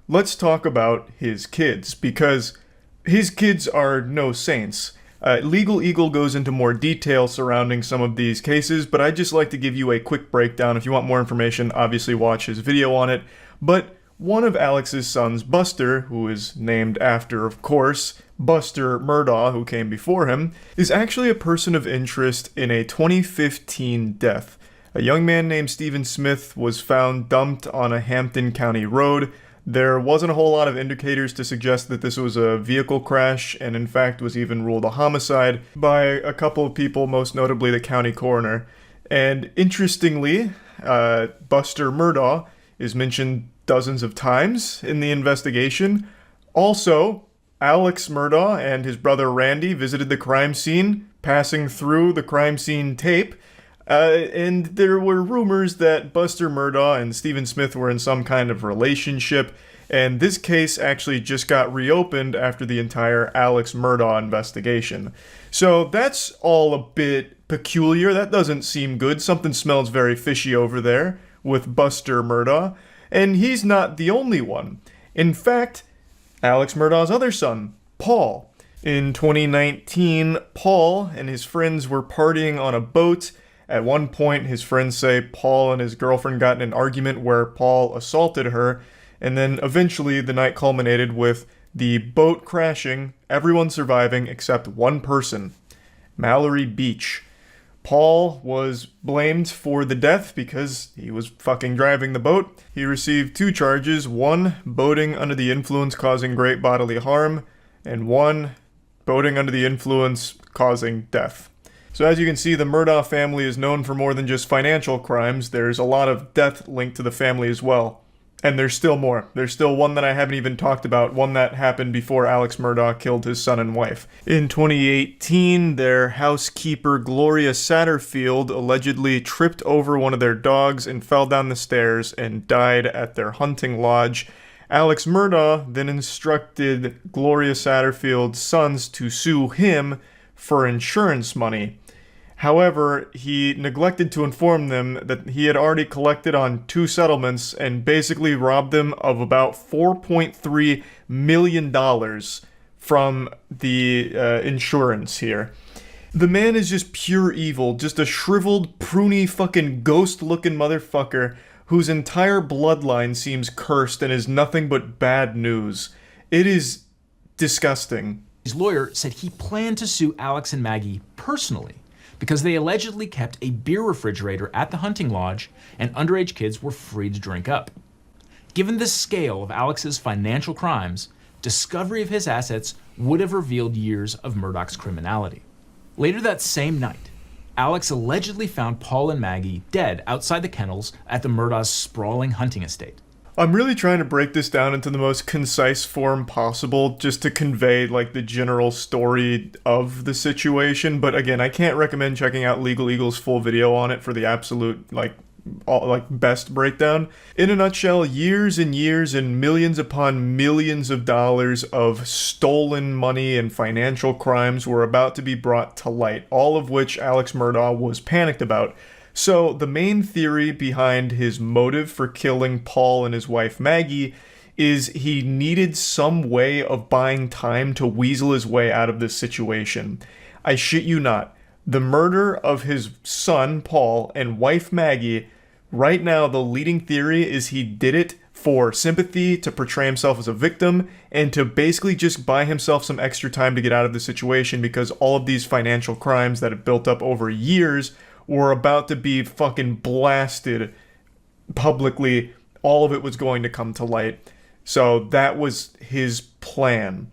let's talk about his kids, because his kids are no saints. Legal Eagle goes into more detail surrounding some of these cases, but I'd just like to give you a quick breakdown. If you want more information, obviously watch his video on it. But one of Alex's sons, Buster, who is named after, of course, Buster Murdaugh, who came before him, is actually a person of interest in a 2015 death. A young man named Stephen Smith was found dumped on a Hampton County road. There wasn't a whole lot of indicators to suggest that this was a vehicle crash, and in fact was even ruled a homicide by a couple of people, most notably the county coroner. And interestingly, Buster Murdaugh is mentioned dozens of times in the investigation. Also, Alex Murdaugh and his brother Randy visited the crime scene, passing through the crime scene tape, and there were rumors that Buster Murdaugh and Stephen Smith were in some kind of relationship, and this case actually just got reopened after the entire Alex Murdaugh investigation. So that's all a bit peculiar. That doesn't seem good. Something smells very fishy over there with Buster Murdaugh, and he's not the only one. In fact, Alex Murdaugh's other son, Paul. In 2019, Paul and his friends were partying on a boat. At one point, his friends say Paul and his girlfriend got in an argument where Paul assaulted her, and then eventually the night culminated with the boat crashing, everyone surviving except one person, Mallory Beach. Paul was blamed for the death because he was fucking driving the boat. He received 2 charges, 1 boating under the influence causing great bodily harm, and 1 boating under the influence causing death. So as you can see, the Murdaugh family is known for more than just financial crimes. There's a lot of death linked to the family as well. And there's still more. There's still one that I haven't even talked about, one that happened before Alex Murdaugh killed his son and wife. In 2018, their housekeeper Gloria Satterfield allegedly tripped over one of their dogs and fell down the stairs and died at their hunting lodge. Alex Murdaugh then instructed Gloria Satterfield's sons to sue him for insurance money. However, he neglected to inform them that he had already collected on 2 settlements and basically robbed them of about $4.3 million from the insurance here. The man is just pure evil, just a shriveled, pruny, fucking ghost-looking motherfucker whose entire bloodline seems cursed and is nothing but bad news. It is disgusting. His lawyer said he planned to sue Alex and Maggie personally because they allegedly kept a beer refrigerator at the hunting lodge and underage kids were free to drink up. Given the scale of Alex's financial crimes, discovery of his assets would have revealed years of Murdaugh's criminality. Later that same night, Alex allegedly found Paul and Maggie dead outside the kennels at the Murdaugh's sprawling hunting estate. I'm really trying to break this down into the most concise form possible just to convey like the general story of the situation, but again, I can't recommend checking out Legal Eagle's full video on it for the absolute best breakdown. In a nutshell, years and years and millions upon millions of dollars of stolen money and financial crimes were about to be brought to light, all of which Alex Murdaugh was panicked about. So, the main theory behind his motive for killing Paul and his wife Maggie is he needed some way of buying time to weasel his way out of this situation. I shit you not. The murder of his son, Paul, and wife Maggie, right now the leading theory is he did it for sympathy, to portray himself as a victim, and to basically just buy himself some extra time to get out of the situation because all of these financial crimes that have built up over years were about to be fucking blasted publicly. All of it was going to come to light. So that was his plan.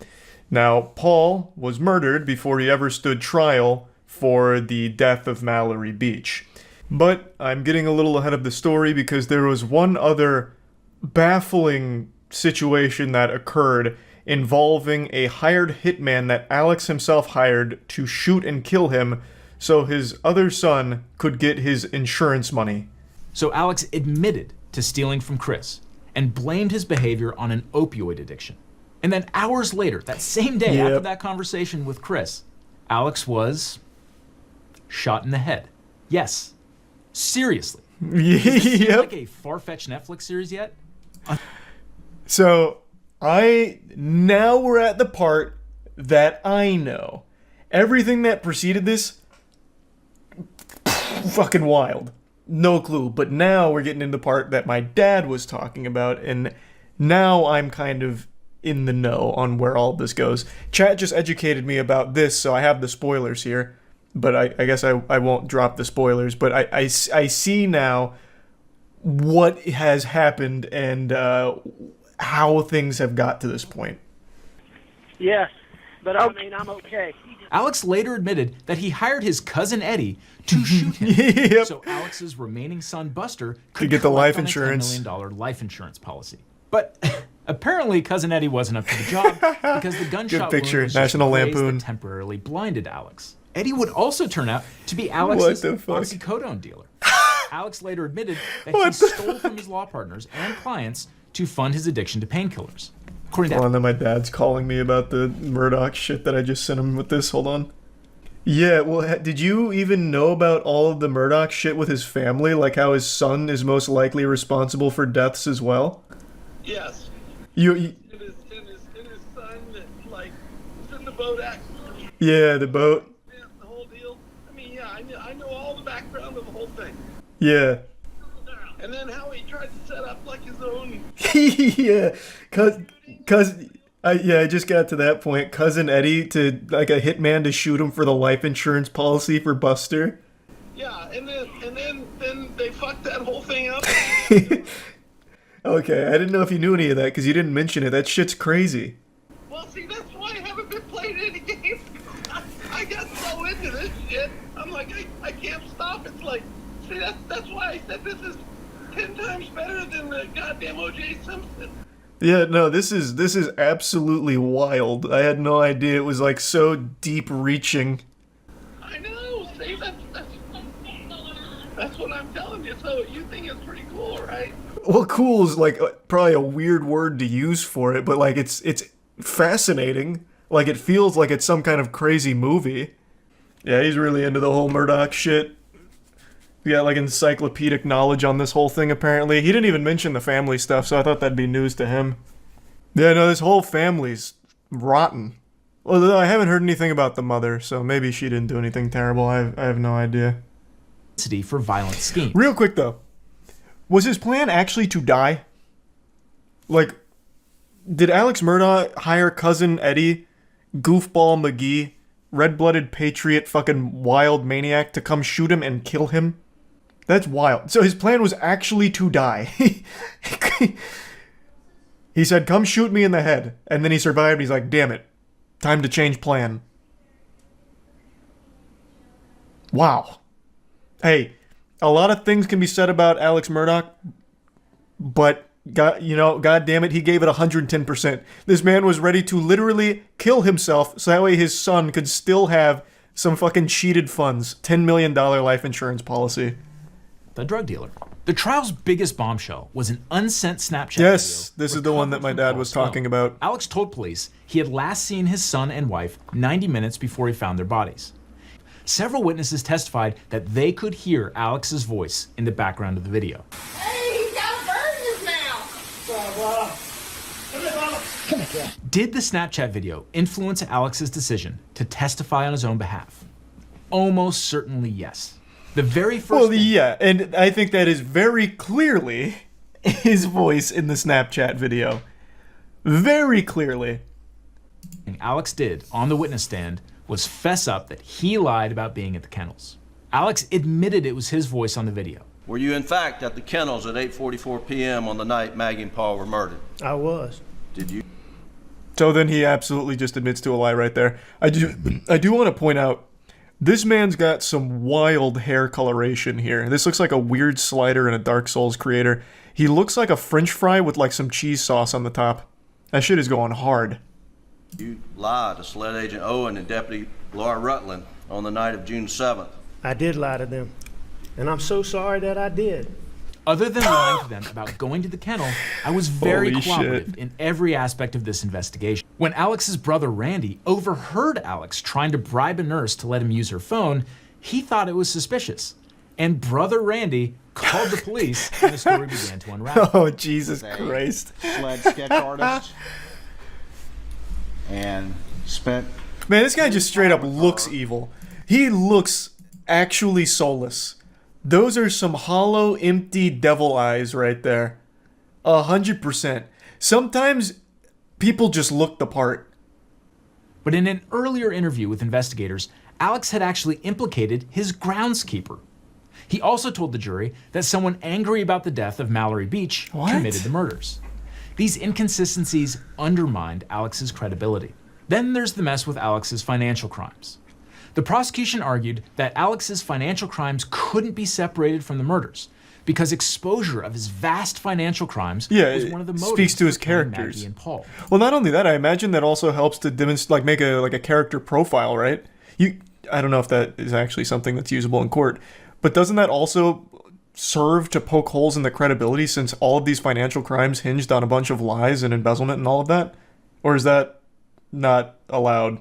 Now, Paul was murdered before he ever stood trial for the death of Mallory Beach. But I'm getting a little ahead of the story because there was one other baffling situation that occurred involving a hired hitman that Alex himself hired to shoot and kill him so his other son could get his insurance money. So Alex admitted to stealing from Chris and blamed his behavior on an opioid addiction. And then hours later, that same day after that conversation with Chris, Alex was shot in the head. Yes. Seriously. Does this seem like a far-fetched Netflix series yet? So, now we're at the part that I know. Everything that preceded this, fucking wild. No clue. But now we're getting into the part that my dad was talking about, and now I'm kind of in the know on where all this goes. Chat just educated me about this, so I have the spoilers here. But I guess I won't drop the spoilers. But I see now what has happened and how things have got to this point. Yes, but I mean, I'm okay. Alex later admitted that he hired his cousin Eddie to shoot him. So Alex's remaining son Buster could get the life collect on a insurance. $10 million life insurance policy. But apparently cousin Eddie wasn't up to the job because the gunshot Good picture, wound was National just a blaze Lampoon. that temporarily blinded Alex. Eddie would also turn out to be Alex's What the fuck? oxycodone dealer. Alex later admitted that he stole from his law partners and clients to fund his addiction to painkillers. According to Hold on, then my dad's calling me about the Murdoch shit that I just sent him with this. Hold on. Yeah, well, did you even know about all of the Murdoch shit with his family? Like how his son is most likely responsible for deaths as well? Yes. You And his son, like, was in the boat accident. yeah, the boat. Yeah, the whole deal. I mean, yeah, I know all the background of the whole thing. Yeah. And then how he tried to set up, like, his own... Yeah, I just got to that point. Cousin Eddie to, like, a hitman to shoot him for the life insurance policy for Buster. Yeah, and then they fucked that whole thing up. Okay, I didn't know if you knew any of that because you didn't mention it. That shit's crazy. Well, see, that's why I haven't been playing any games. I got so into this shit. I'm like, I can't stop. It's like, see, that's why I said this is 10 times better than the goddamn O.J. Simpson. Yeah, no, this is absolutely wild. I had no idea it was like so deep reaching. I know. See, that's what I'm telling you. So you think it's pretty cool, right? Well, cool is like probably a weird word to use for it, but like it's fascinating. Like it feels like it's some kind of crazy movie. Yeah, he's really into the whole Murdoch shit. He got like encyclopedic knowledge on this whole thing apparently. He didn't even mention the family stuff, so I thought that'd be news to him. Yeah, no, this whole family's rotten. Although I haven't heard anything about the mother, so maybe she didn't do anything terrible. I have no idea. for violent schemes. Real quick though, was his plan actually to die? Like, did Alex Murdaugh hire cousin Eddie, goofball McGee, red-blooded patriot fucking wild maniac to come shoot him and kill him? That's wild. So his plan was actually to die. He said, come shoot me in the head. And then he survived. He's like, damn it. Time to change plan. Wow. Hey, a lot of things can be said about Alex Murdaugh, but God damn it, he gave it 110%. This man was ready to literally kill himself so that way his son could still have some fucking cheated funds. $10 million life insurance policy. The drug dealer. The trial's biggest bombshell was an unsent Snapchat Yes, video this is the one that my recovered dad from was Paul's talking phone. about. Alex told police he had last seen his son and wife 90 minutes before he found their bodies. Several witnesses testified that they could hear Alex's voice in the background of the video. Hey, he's got a bird in his mouth! Did the Snapchat video influence Alex's decision to testify on his own behalf? Almost certainly yes. The very first Well, thing yeah, and I think that is very clearly his voice in the Snapchat video. Very clearly. Alex did on the witness stand was fess up that he lied about being at the kennels. Alex admitted it was his voice on the video. Were you in fact at the kennels at 8:44 p.m. on the night Maggie and Paul were murdered? I was. Did you? So then he absolutely just admits to a lie right there. I do want to point out, this man's got some wild hair coloration here. This looks like a weird slider in a Dark Souls creator. He looks like a French fry with like some cheese sauce on the top. That shit is going hard. You lied to SLED Agent Owen and Deputy Laura Rutland on the night of June 7th. I did lie to them. And I'm so sorry that I did. Other than lying to them about going to the kennel, I was very Holy cooperative shit. in every aspect of this investigation. When Alex's brother Randy overheard Alex trying to bribe a nurse to let him use her phone, he thought it was suspicious. And brother Randy called the police and the story began to unravel. Oh, Jesus Christ. SLED sketch artist and spent. Man, this guy just straight up looks evil. He looks actually soulless. Those are some hollow, empty devil eyes right there. 100%. Sometimes people just look the part. But in an earlier interview with investigators, Alex had actually implicated his groundskeeper. He also told the jury that someone angry about the death of Mallory Beach committed the murders. These inconsistencies undermined Alex's credibility. Then there's the mess with Alex's financial crimes. The prosecution argued that Alex's financial crimes couldn't be separated from the murders because exposure of his vast financial crimes was one of the motives speaks to his for killing characters. Maggie and Paul. Well, not only that, I imagine that also helps to demonstrate, like, make a character profile, right? I don't know if that is actually something that's usable in court, but doesn't that also serve to poke holes in the credibility since all of these financial crimes hinged on a bunch of lies and embezzlement and all of that? Or is that not allowed?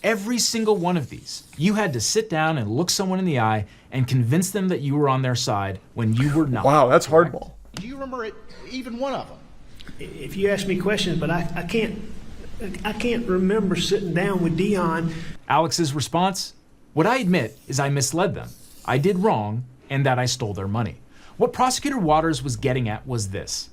Every single one of these, you had to sit down and look someone in the eye and convince them that you were on their side when you were not. Wow, that's hardball. Do you remember even one of them? If you ask me questions, but I can't remember sitting down with Dion. Alex's response? What I admit is I misled them. I did wrong, and that I stole their money. What Prosecutor Waters was getting at was this.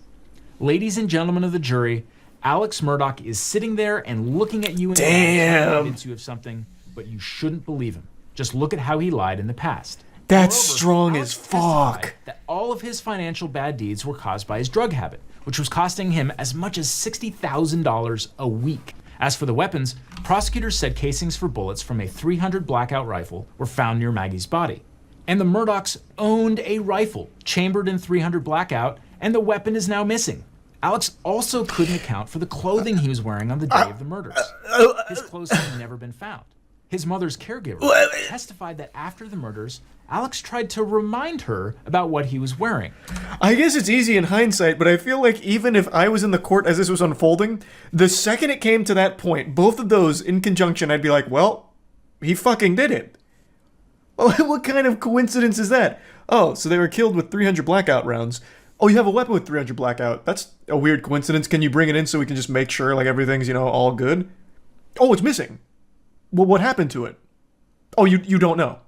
Ladies and gentlemen of the jury, Alex Murdaugh is sitting there and looking at you and convince you of something, but you shouldn't believe him. Just look at how he lied in the past. That's Moreover, strong Alex as fuck. testified that all of his financial bad deeds were caused by his drug habit, which was costing him as much as $60,000 a week. As for the weapons, prosecutors said casings for bullets from a .300 Blackout rifle were found near Maggie's body. And the Murdaughs owned a rifle chambered in .300 Blackout, and the weapon is now missing. Alex also couldn't account for the clothing he was wearing on the day of the murders. His clothes had never been found. His mother's caregiver testified that after the murders, Alex tried to remind her about what he was wearing. I guess it's easy in hindsight, but I feel like even if I was in the court as this was unfolding, the second it came to that point, both of those in conjunction, I'd be like, well, he fucking did it. What kind of coincidence is that? Oh, so they were killed with .300 Blackout rounds. Oh, you have a weapon with .300 Blackout. That's a weird coincidence. Can you bring it in so we can just make sure like everything's, all good? Oh, it's missing. Well, what happened to it? Oh, you don't know.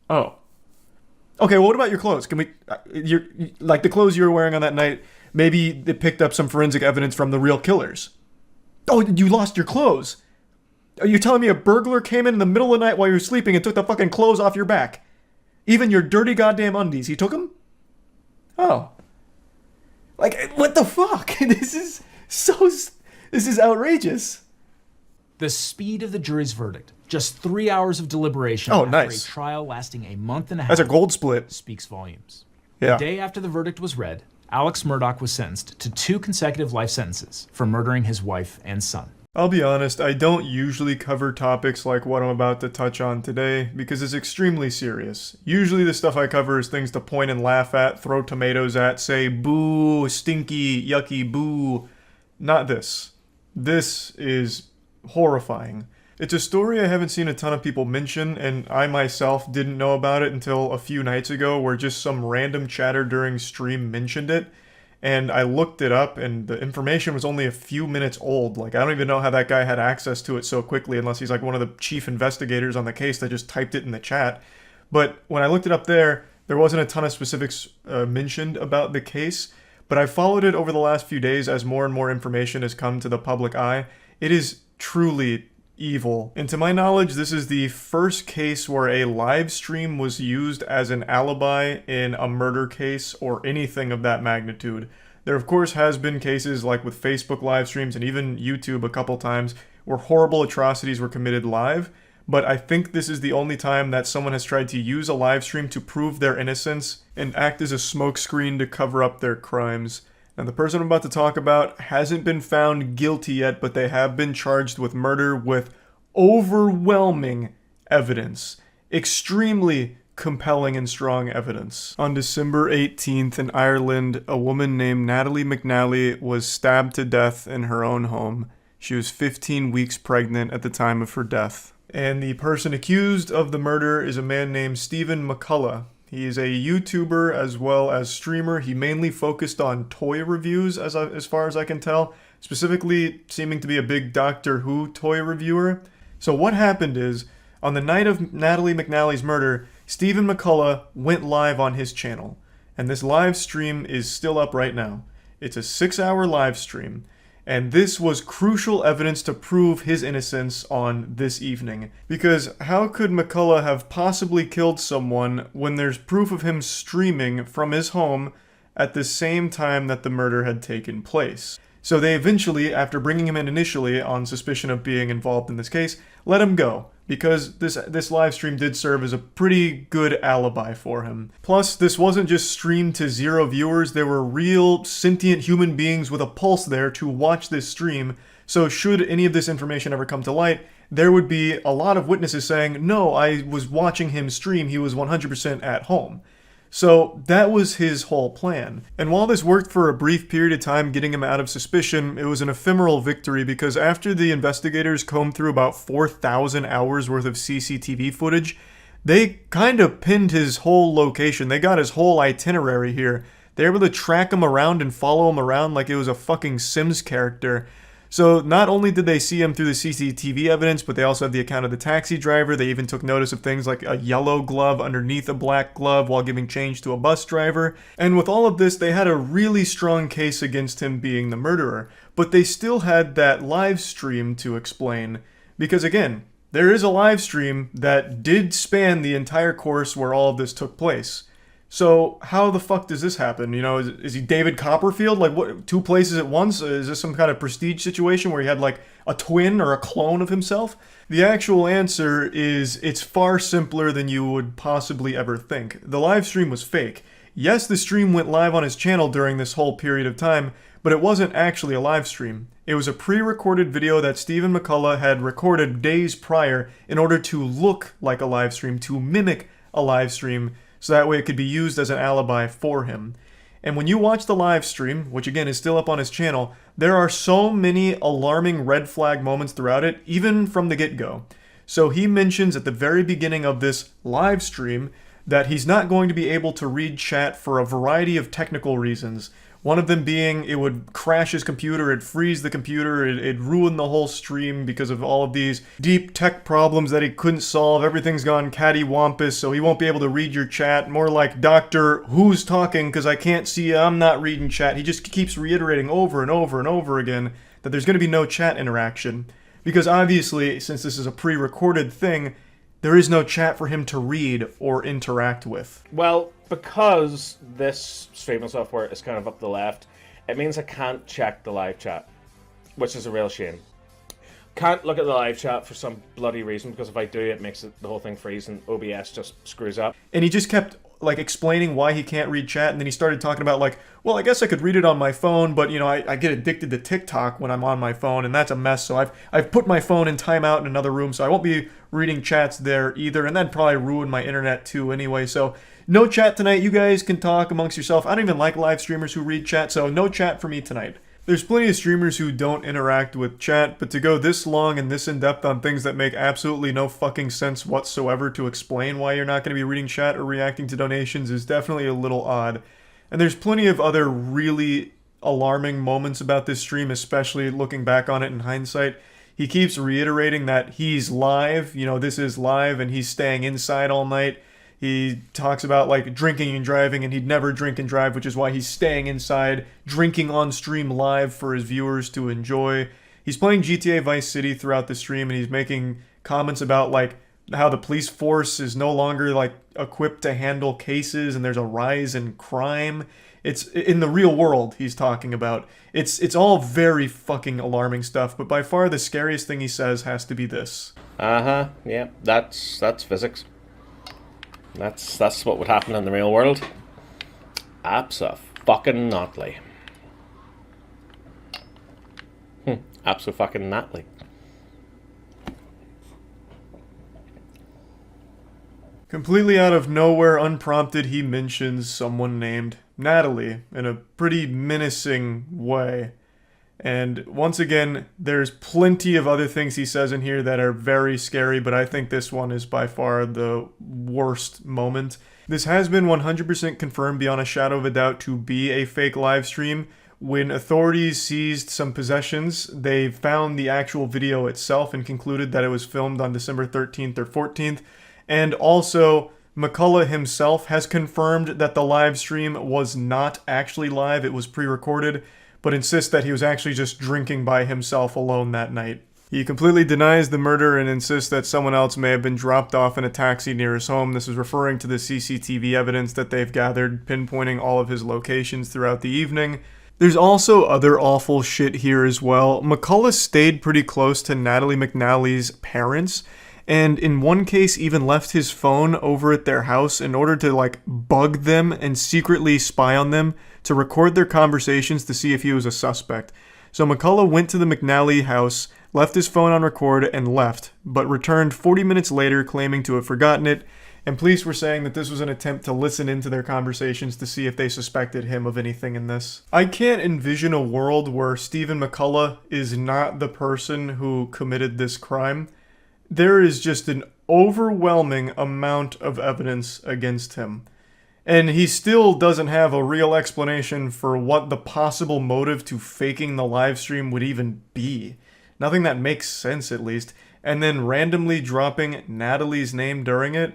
Oh. Okay, well, what about your clothes? Can we, like the clothes you were wearing on that night, maybe they picked up some forensic evidence from the real killers. Oh, you lost your clothes. Are you telling me a burglar came in the middle of the night while you were sleeping and took the fucking clothes off your back? Even your dirty goddamn undies, he took them? Oh. Like, what the fuck? This is outrageous. The speed of the jury's verdict, just 3 hours of deliberation Oh, after nice. a trial lasting a month and a half. That's a gold split. Speaks volumes. Yeah. The day after the verdict was read, Alex Murdaugh was sentenced to 2 consecutive life sentences for murdering his wife and son. I'll be honest, I don't usually cover topics like what I'm about to touch on today because it's extremely serious. Usually the stuff I cover is things to point and laugh at, throw tomatoes at, say boo, stinky, yucky, boo. Not this. This is horrifying. It's a story I haven't seen a ton of people mention, and I myself didn't know about it until a few nights ago, where just some random chatter during stream mentioned it. And I looked it up, and the information was only a few minutes old. Like, I don't even know how that guy had access to it so quickly, unless he's like one of the chief investigators on the case that just typed it in the chat. But when I looked it up there wasn't a ton of specifics mentioned about the case. But I followed it over the last few days as more and more information has come to the public eye. It is truly evil. And to my knowledge, this is the first case where a live stream was used as an alibi in a murder case or anything of that magnitude. There of course has been cases like with Facebook live streams and even YouTube a couple times where horrible atrocities were committed live, but I think this is the only time that someone has tried to use a live stream to prove their innocence and act as a smokescreen to cover up their crimes. Now, the person I'm about to talk about hasn't been found guilty yet, but they have been charged with murder with overwhelming evidence. Extremely compelling and strong evidence. On December 18th in Ireland, a woman named Natalie McNally was stabbed to death in her own home. She was 15 weeks pregnant at the time of her death. And the person accused of the murder is a man named Stephen McCullough. He is a YouTuber as well as streamer. He mainly focused on toy reviews as far as I can tell, specifically seeming to be a big Doctor Who toy reviewer. So what happened is, on the night of Natalie McNally's murder, Stephen McCullough went live on his channel. And this live stream is still up right now. It's a 6-hour live stream. And this was crucial evidence to prove his innocence on this evening. Because how could McCullough have possibly killed someone when there's proof of him streaming from his home at the same time that the murder had taken place? So they eventually, after bringing him in initially on suspicion of being involved in this case, let him go, because this live stream did serve as a pretty good alibi for him. Plus, this wasn't just streamed to 0 viewers, there were real sentient human beings with a pulse there to watch this stream, so should any of this information ever come to light, there would be a lot of witnesses saying, no, I was watching him stream, he was 100% at home. So that was his whole plan. And while this worked for a brief period of time getting him out of suspicion, it was an ephemeral victory because after the investigators combed through about 4,000 hours worth of CCTV footage, they kind of pinned his whole location. They got his whole itinerary here. They were able to track him around and follow him around like it was a fucking Sims character. So not only did they see him through the CCTV evidence, but they also had the account of the taxi driver. They even took notice of things like a yellow glove underneath a black glove while giving change to a bus driver. And with all of this, they had a really strong case against him being the murderer. But they still had that live stream to explain. Because again, there is a live stream that did span the entire course where all of this took place. So how the fuck does this happen? You know, is he David Copperfield? Like, what, 2 places at once? Is this some kind of prestige situation where he had like a twin or a clone of himself? The actual answer is it's far simpler than you would possibly ever think. The live stream was fake. Yes, the stream went live on his channel during this whole period of time, but it wasn't actually a live stream. It was a pre-recorded video that Stephen McCullough had recorded days prior in order to look like a live stream, to mimic a live stream, so that way it could be used as an alibi for him. And when you watch the live stream, which again is still up on his channel, there are so many alarming red flag moments throughout it, even from the get-go. So he mentions at the very beginning of this live stream that he's not going to be able to read chat for a variety of technical reasons. One of them being it would crash his computer, it'd freeze the computer, it'd ruin the whole stream because of all of these deep tech problems that he couldn't solve. Everything's gone cattywampus, so he won't be able to read your chat. More like, Doctor, who's talking? Because I can't see you, I'm not reading chat. He just keeps reiterating over and over and over again that there's going to be no chat interaction. Because obviously, since this is a pre-recorded thing, there is no chat for him to read or interact with. Well, because this streaming software is kind of up the left, it means I can't check the live chat, which is a real shame. Can't look at the live chat for some bloody reason, because if I do, it makes the whole thing freeze and OBS just screws up. And he just kept like explaining why he can't read chat, and then he started talking about like, well, I guess I could read it on my phone, but you know, I get addicted to TikTok when I'm on my phone, and that's a mess, so I've put my phone in timeout in another room, so I won't be reading chats there either, and that'd probably ruin my internet too anyway, so no chat tonight. You guys can talk amongst yourself. I don't even like live streamers who read chat, so no chat for me tonight. There's plenty of streamers who don't interact with chat, but to go this long and this in-depth on things that make absolutely no fucking sense whatsoever to explain why you're not going to be reading chat or reacting to donations is definitely a little odd. And there's plenty of other really alarming moments about this stream, especially looking back on it in hindsight. He keeps reiterating that he's live, this is live, and he's staying inside all night. He talks about like drinking and driving, and he'd never drink and drive, which is why he's staying inside, drinking on stream live for his viewers to enjoy. He's playing GTA Vice City throughout the stream, and he's making comments about like how the police force is no longer like equipped to handle cases, and there's a rise in crime. It's in the real world he's talking about. It's all very fucking alarming stuff, but by far the scariest thing he says has to be this. Yeah, that's physics. That's what would happen in the real world. Abso-fucking-notly. Abso-fucking-notly. Completely out of nowhere, unprompted, he mentions someone named Natalie in a pretty menacing way. And once again, there's plenty of other things he says in here that are very scary, but I think this one is by far the worst moment. This has been 100% confirmed beyond a shadow of a doubt to be a fake live stream. When authorities seized some possessions, they found the actual video itself and concluded that it was filmed on December 13th or 14th. And also, McCullough himself has confirmed that the live stream was not actually live, it was pre-recorded, but insists that he was actually just drinking by himself alone that night. He completely denies the murder and insists that someone else may have been dropped off in a taxi near his home. This is referring to the CCTV evidence that they've gathered, pinpointing all of his locations throughout the evening. There's also other awful shit here as well. McCullough stayed pretty close to Natalie McNally's parents, and in one case even left his phone over at their house in order to like bug them and secretly spy on them to record their conversations to see if he was a suspect. So McCullough went to the McNally house, left his phone on record, and left, but returned 40 minutes later claiming to have forgotten it, and police were saying that this was an attempt to listen into their conversations to see if they suspected him of anything in this. I can't envision a world where Stephen McCullough is not the person who committed this crime. There is just an overwhelming amount of evidence against him. And he still doesn't have a real explanation for what the possible motive to faking the live stream would even be. Nothing that makes sense, at least. And then randomly dropping Natalie's name during it.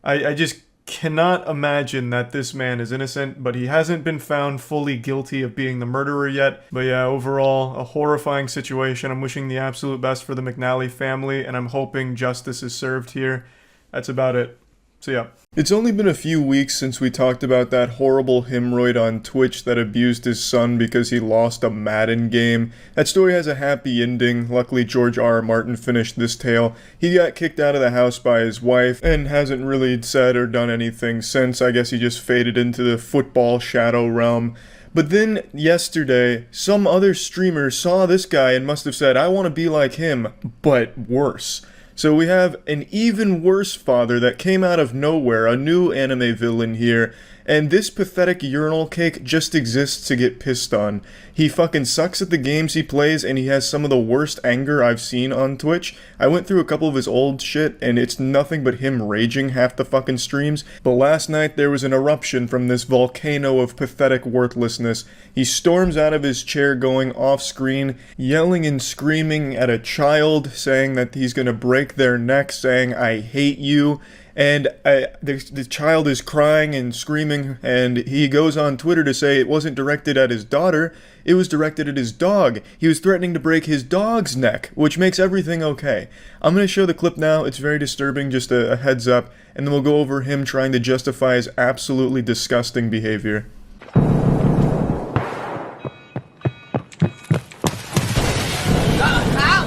I just cannot imagine that this man is innocent, but he hasn't been found fully guilty of being the murderer yet. But yeah, overall, a horrifying situation. I'm wishing the absolute best for the McNally family, and I'm hoping justice is served here. That's about it. So yeah. It's only been a few weeks since we talked about that horrible hemorrhoid on Twitch that abused his son because he lost a Madden game. That story has a happy ending. Luckily, George R.R. Martin finished this tale. He got kicked out of the house by his wife and hasn't really said or done anything since. I guess he just faded into the football shadow realm. But then, yesterday, some other streamer saw this guy and must have said, I want to be like him, but worse. So we have an even worse father that came out of nowhere, a new anime villain here, and this pathetic urinal cake just exists to get pissed on. He fucking sucks at the games he plays, and he has some of the worst anger I've seen on Twitch. I went through a couple of his old shit, and it's nothing but him raging half the fucking streams. But last night there was an eruption from this volcano of pathetic worthlessness. He storms out of his chair going off screen, yelling and screaming at a child, saying that he's gonna break their neck, saying, I hate you. And the child is crying and screaming, and he goes on Twitter to say it wasn't directed at his daughter, it was directed at his dog. He was threatening to break his dog's neck, which makes everything okay. I'm going to show the clip now. It's very disturbing, just a heads up, and then we'll go over him trying to justify his absolutely disgusting behavior.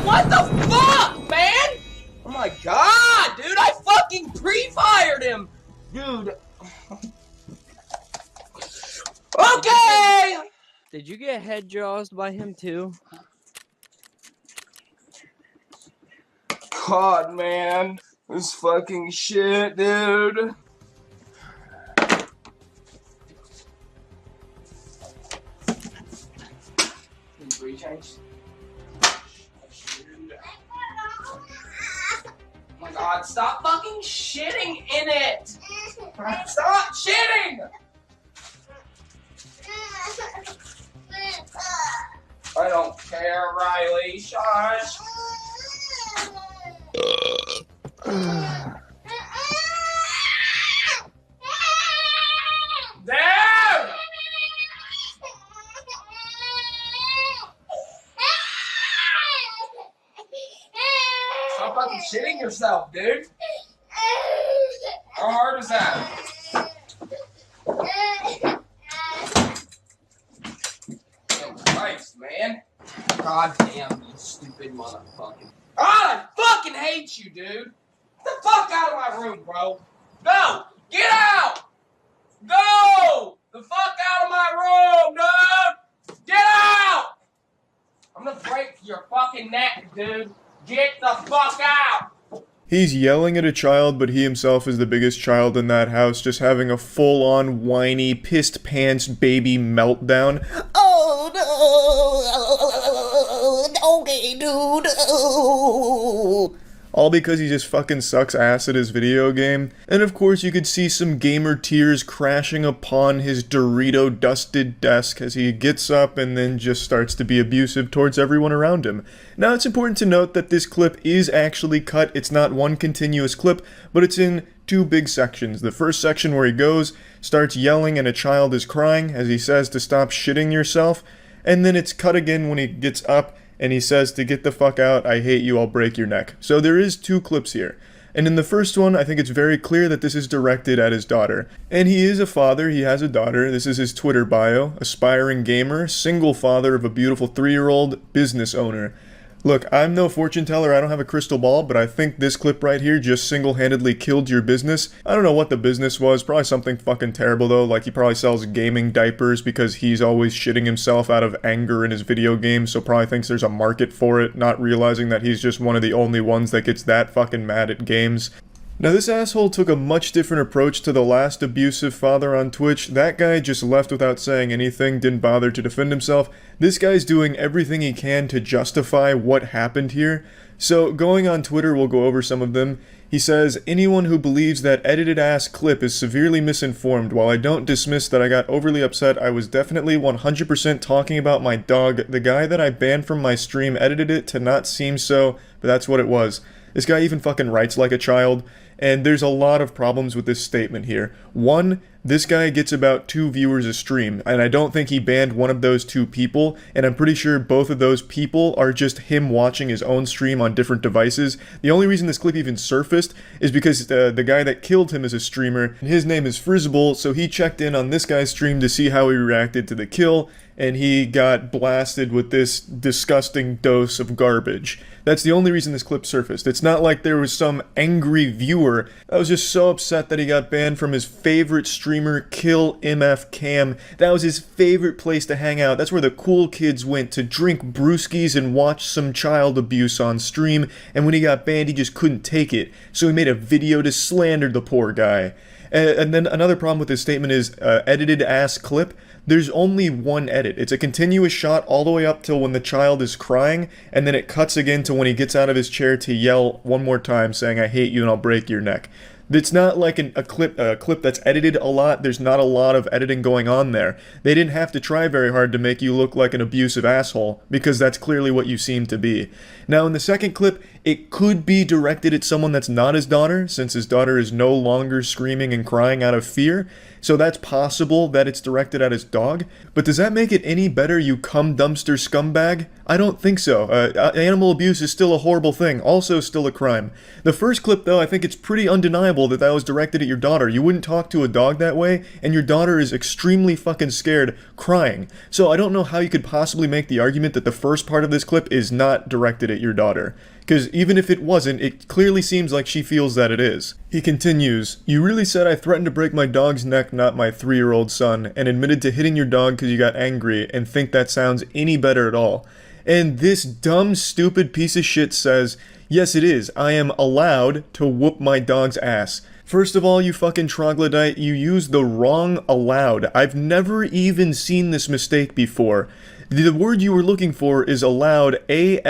What the fuck, man? Oh my god, dude, I fucking pre-fired him! Dude. Okay! Did you get head jaws by him too? God, man. This fucking shit, dude. Thanks. Oh my god, stop fucking shitting in it! Stop shitting! I don't care, Riley. Shush. Dad! Stop fucking shitting yourself, dude. How hard is that? Christ, man. God damn, you stupid motherfucker. God, I fucking hate you, dude. Get the fuck out of my room, bro. Go! Get out! Go! The fuck out of my room, dude! Get out! I'm gonna break your fucking neck, dude. Get the fuck out! He's yelling at a child, but he himself is the biggest child in that house, just having a full-on, whiny, pissed-pants baby meltdown. Oh no! Okay, dude. Oh. All because he just fucking sucks ass at his video game. And of course you could see some gamer tears crashing upon his Dorito-dusted desk as he gets up and then just starts to be abusive towards everyone around him. Now it's important to note that this clip is actually cut. It's not one continuous clip, but it's in two big sections. The first section where he goes, starts yelling and a child is crying as he says to stop shitting yourself, and then it's cut again when he gets up and he says to get the fuck out, I hate you, I'll break your neck. So there is two clips here. And in the first one, I think it's very clear that this is directed at his daughter. And he is a father, he has a daughter, this is his Twitter bio, aspiring gamer, single father of a beautiful 3-year-old, business owner. Look, I'm no fortune teller, I don't have a crystal ball, but I think this clip right here just single-handedly killed your business. I don't know what the business was, probably something fucking terrible though, like he probably sells gaming diapers because he's always shitting himself out of anger in his video games, so probably thinks there's a market for it, not realizing that he's just one of the only ones that gets that fucking mad at games. Now this asshole took a much different approach to the last abusive father on Twitch. That guy just left without saying anything, didn't bother to defend himself. This guy's doing everything he can to justify what happened here. So going on Twitter, we'll go over some of them. He says, anyone who believes that edited ass clip is severely misinformed. While I don't dismiss that I got overly upset, I was definitely 100% talking about my dog. The guy that I banned from my stream edited it to not seem so, but that's what it was. This guy even fucking writes like a child. And there's a lot of problems with this statement here. One, this guy gets about 2 viewers a stream, and I don't think he banned one of those 2 people, and I'm pretty sure both of those people are just him watching his own stream on different devices. The only reason this clip even surfaced is because the guy that killed him is a streamer, and his name is Frizzable, so he checked in on this guy's stream to see how he reacted to the kill, and he got blasted with this disgusting dose of garbage. That's the only reason this clip surfaced. It's not like there was some angry viewer that was just so upset that he got banned from his favorite streamer, Kill MF Cam. That was his favorite place to hang out. That's where the cool kids went to drink brewskis and watch some child abuse on stream. And when he got banned, he just couldn't take it. So he made a video to slander the poor guy. And then another problem with this statement is edited ass clip. There's only one edit. It's a continuous shot all the way up till when the child is crying, and then it cuts again to when he gets out of his chair to yell one more time saying, I hate you and I'll break your neck. It's not like a clip that's edited a lot. There's not a lot of editing going on there. They didn't have to try very hard to make you look like an abusive asshole, because that's clearly what you seem to be. Now in the second clip, it could be directed at someone that's not his daughter, since his daughter is no longer screaming and crying out of fear. So that's possible that it's directed at his dog. But does that make it any better, you cum dumpster scumbag? I don't think so. Animal abuse is still a horrible thing, also still a crime. The first clip though, I think it's pretty undeniable that that was directed at your daughter. You wouldn't talk to a dog that way, and your daughter is extremely fucking scared, crying. So I don't know how you could possibly make the argument that the first part of this clip is not directed at your daughter. Because even if it wasn't, it clearly seems like she feels that it is. He continues, you really said I threatened to break my dog's neck, not my 3-year-old son, and admitted to hitting your dog because you got angry, and think that sounds any better at all. And this dumb, stupid piece of shit says, yes it is, I am allowed to whoop my dog's ass. First of all, you fucking troglodyte, you used the wrong allowed. I've never even seen this mistake before. The word you were looking for is allowed, A-L-L-O-W-E-D,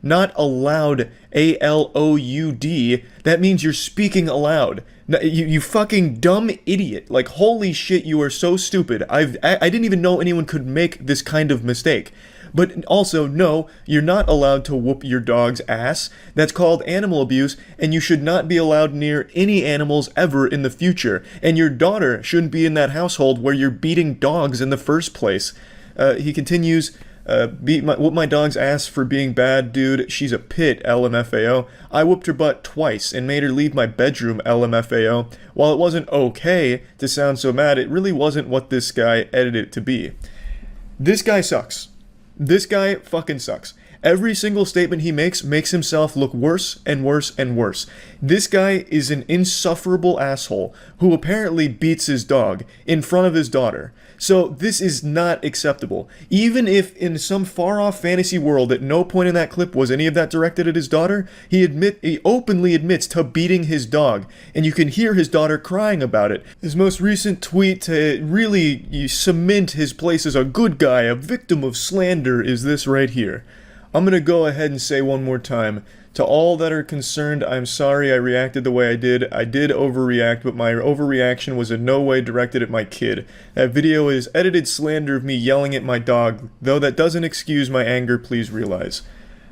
not allowed, A-L-O-U-D. That means you're speaking aloud. You fucking dumb idiot. Like, holy shit, you are so stupid. I didn't even know anyone could make this kind of mistake. But also, no, you're not allowed to whoop your dog's ass. That's called animal abuse, and you should not be allowed near any animals ever in the future. And your daughter shouldn't be in that household where you're beating dogs in the first place. He continues, whoop my dog's ass for being bad, dude. She's a pit, LMFAO. I whooped her butt twice and made her leave my bedroom, LMFAO. While it wasn't okay to sound so mad, it really wasn't what this guy edited it to be. This guy sucks. This guy fucking sucks. Every single statement he makes himself look worse and worse and worse. This guy is an insufferable asshole who apparently beats his dog in front of his daughter. So this is not acceptable. Even if in some far-off fantasy world at no point in that clip was any of that directed at his daughter, he openly admits to beating his dog, and you can hear his daughter crying about it. His most recent tweet to really cement his place as a good guy, a victim of slander, is this right here. I'm gonna go ahead and say one more time. To all that are concerned, I'm sorry I reacted the way I did. I did overreact, but my overreaction was in no way directed at my kid. That video is edited slander of me yelling at my dog. Though that doesn't excuse my anger, please realize.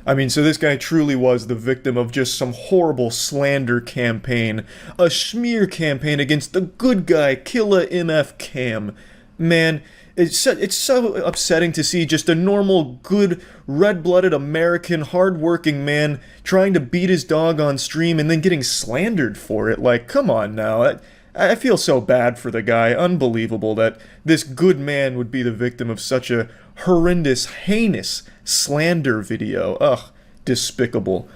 I mean, so this guy truly was the victim of just some horrible slander campaign. A smear campaign against the good guy, Killa MF Cam. Man, it's so upsetting to see just a normal, good, red-blooded American, hard-working man trying to beat his dog on stream and then getting slandered for it. Like, come on now. I feel so bad for the guy. Unbelievable that this good man would be the victim of such a horrendous, heinous slander video. Ugh, despicable.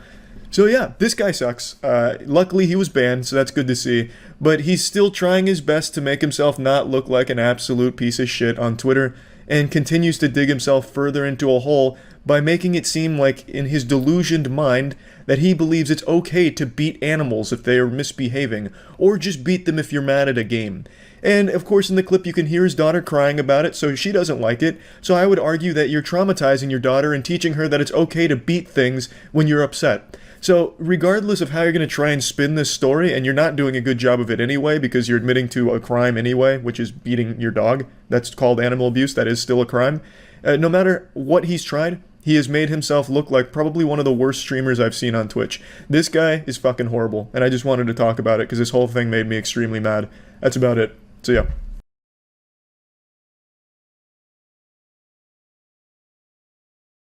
So yeah, this guy sucks. Luckily he was banned, so that's good to see. But he's still trying his best to make himself not look like an absolute piece of shit on Twitter, and continues to dig himself further into a hole by making it seem like in his delusioned mind that he believes it's okay to beat animals if they are misbehaving, or just beat them if you're mad at a game. And of course in the clip you can hear his daughter crying about it, so she doesn't like it. So I would argue that you're traumatizing your daughter and teaching her that it's okay to beat things when you're upset. So, regardless of how you're going to try and spin this story, and you're not doing a good job of it anyway because you're admitting to a crime anyway, which is beating your dog, that's called animal abuse, that is still a crime, no matter what he's tried, he has made himself look like probably one of the worst streamers I've seen on Twitch. This guy is fucking horrible, and I just wanted to talk about it because this whole thing made me extremely mad. That's about it. So yeah.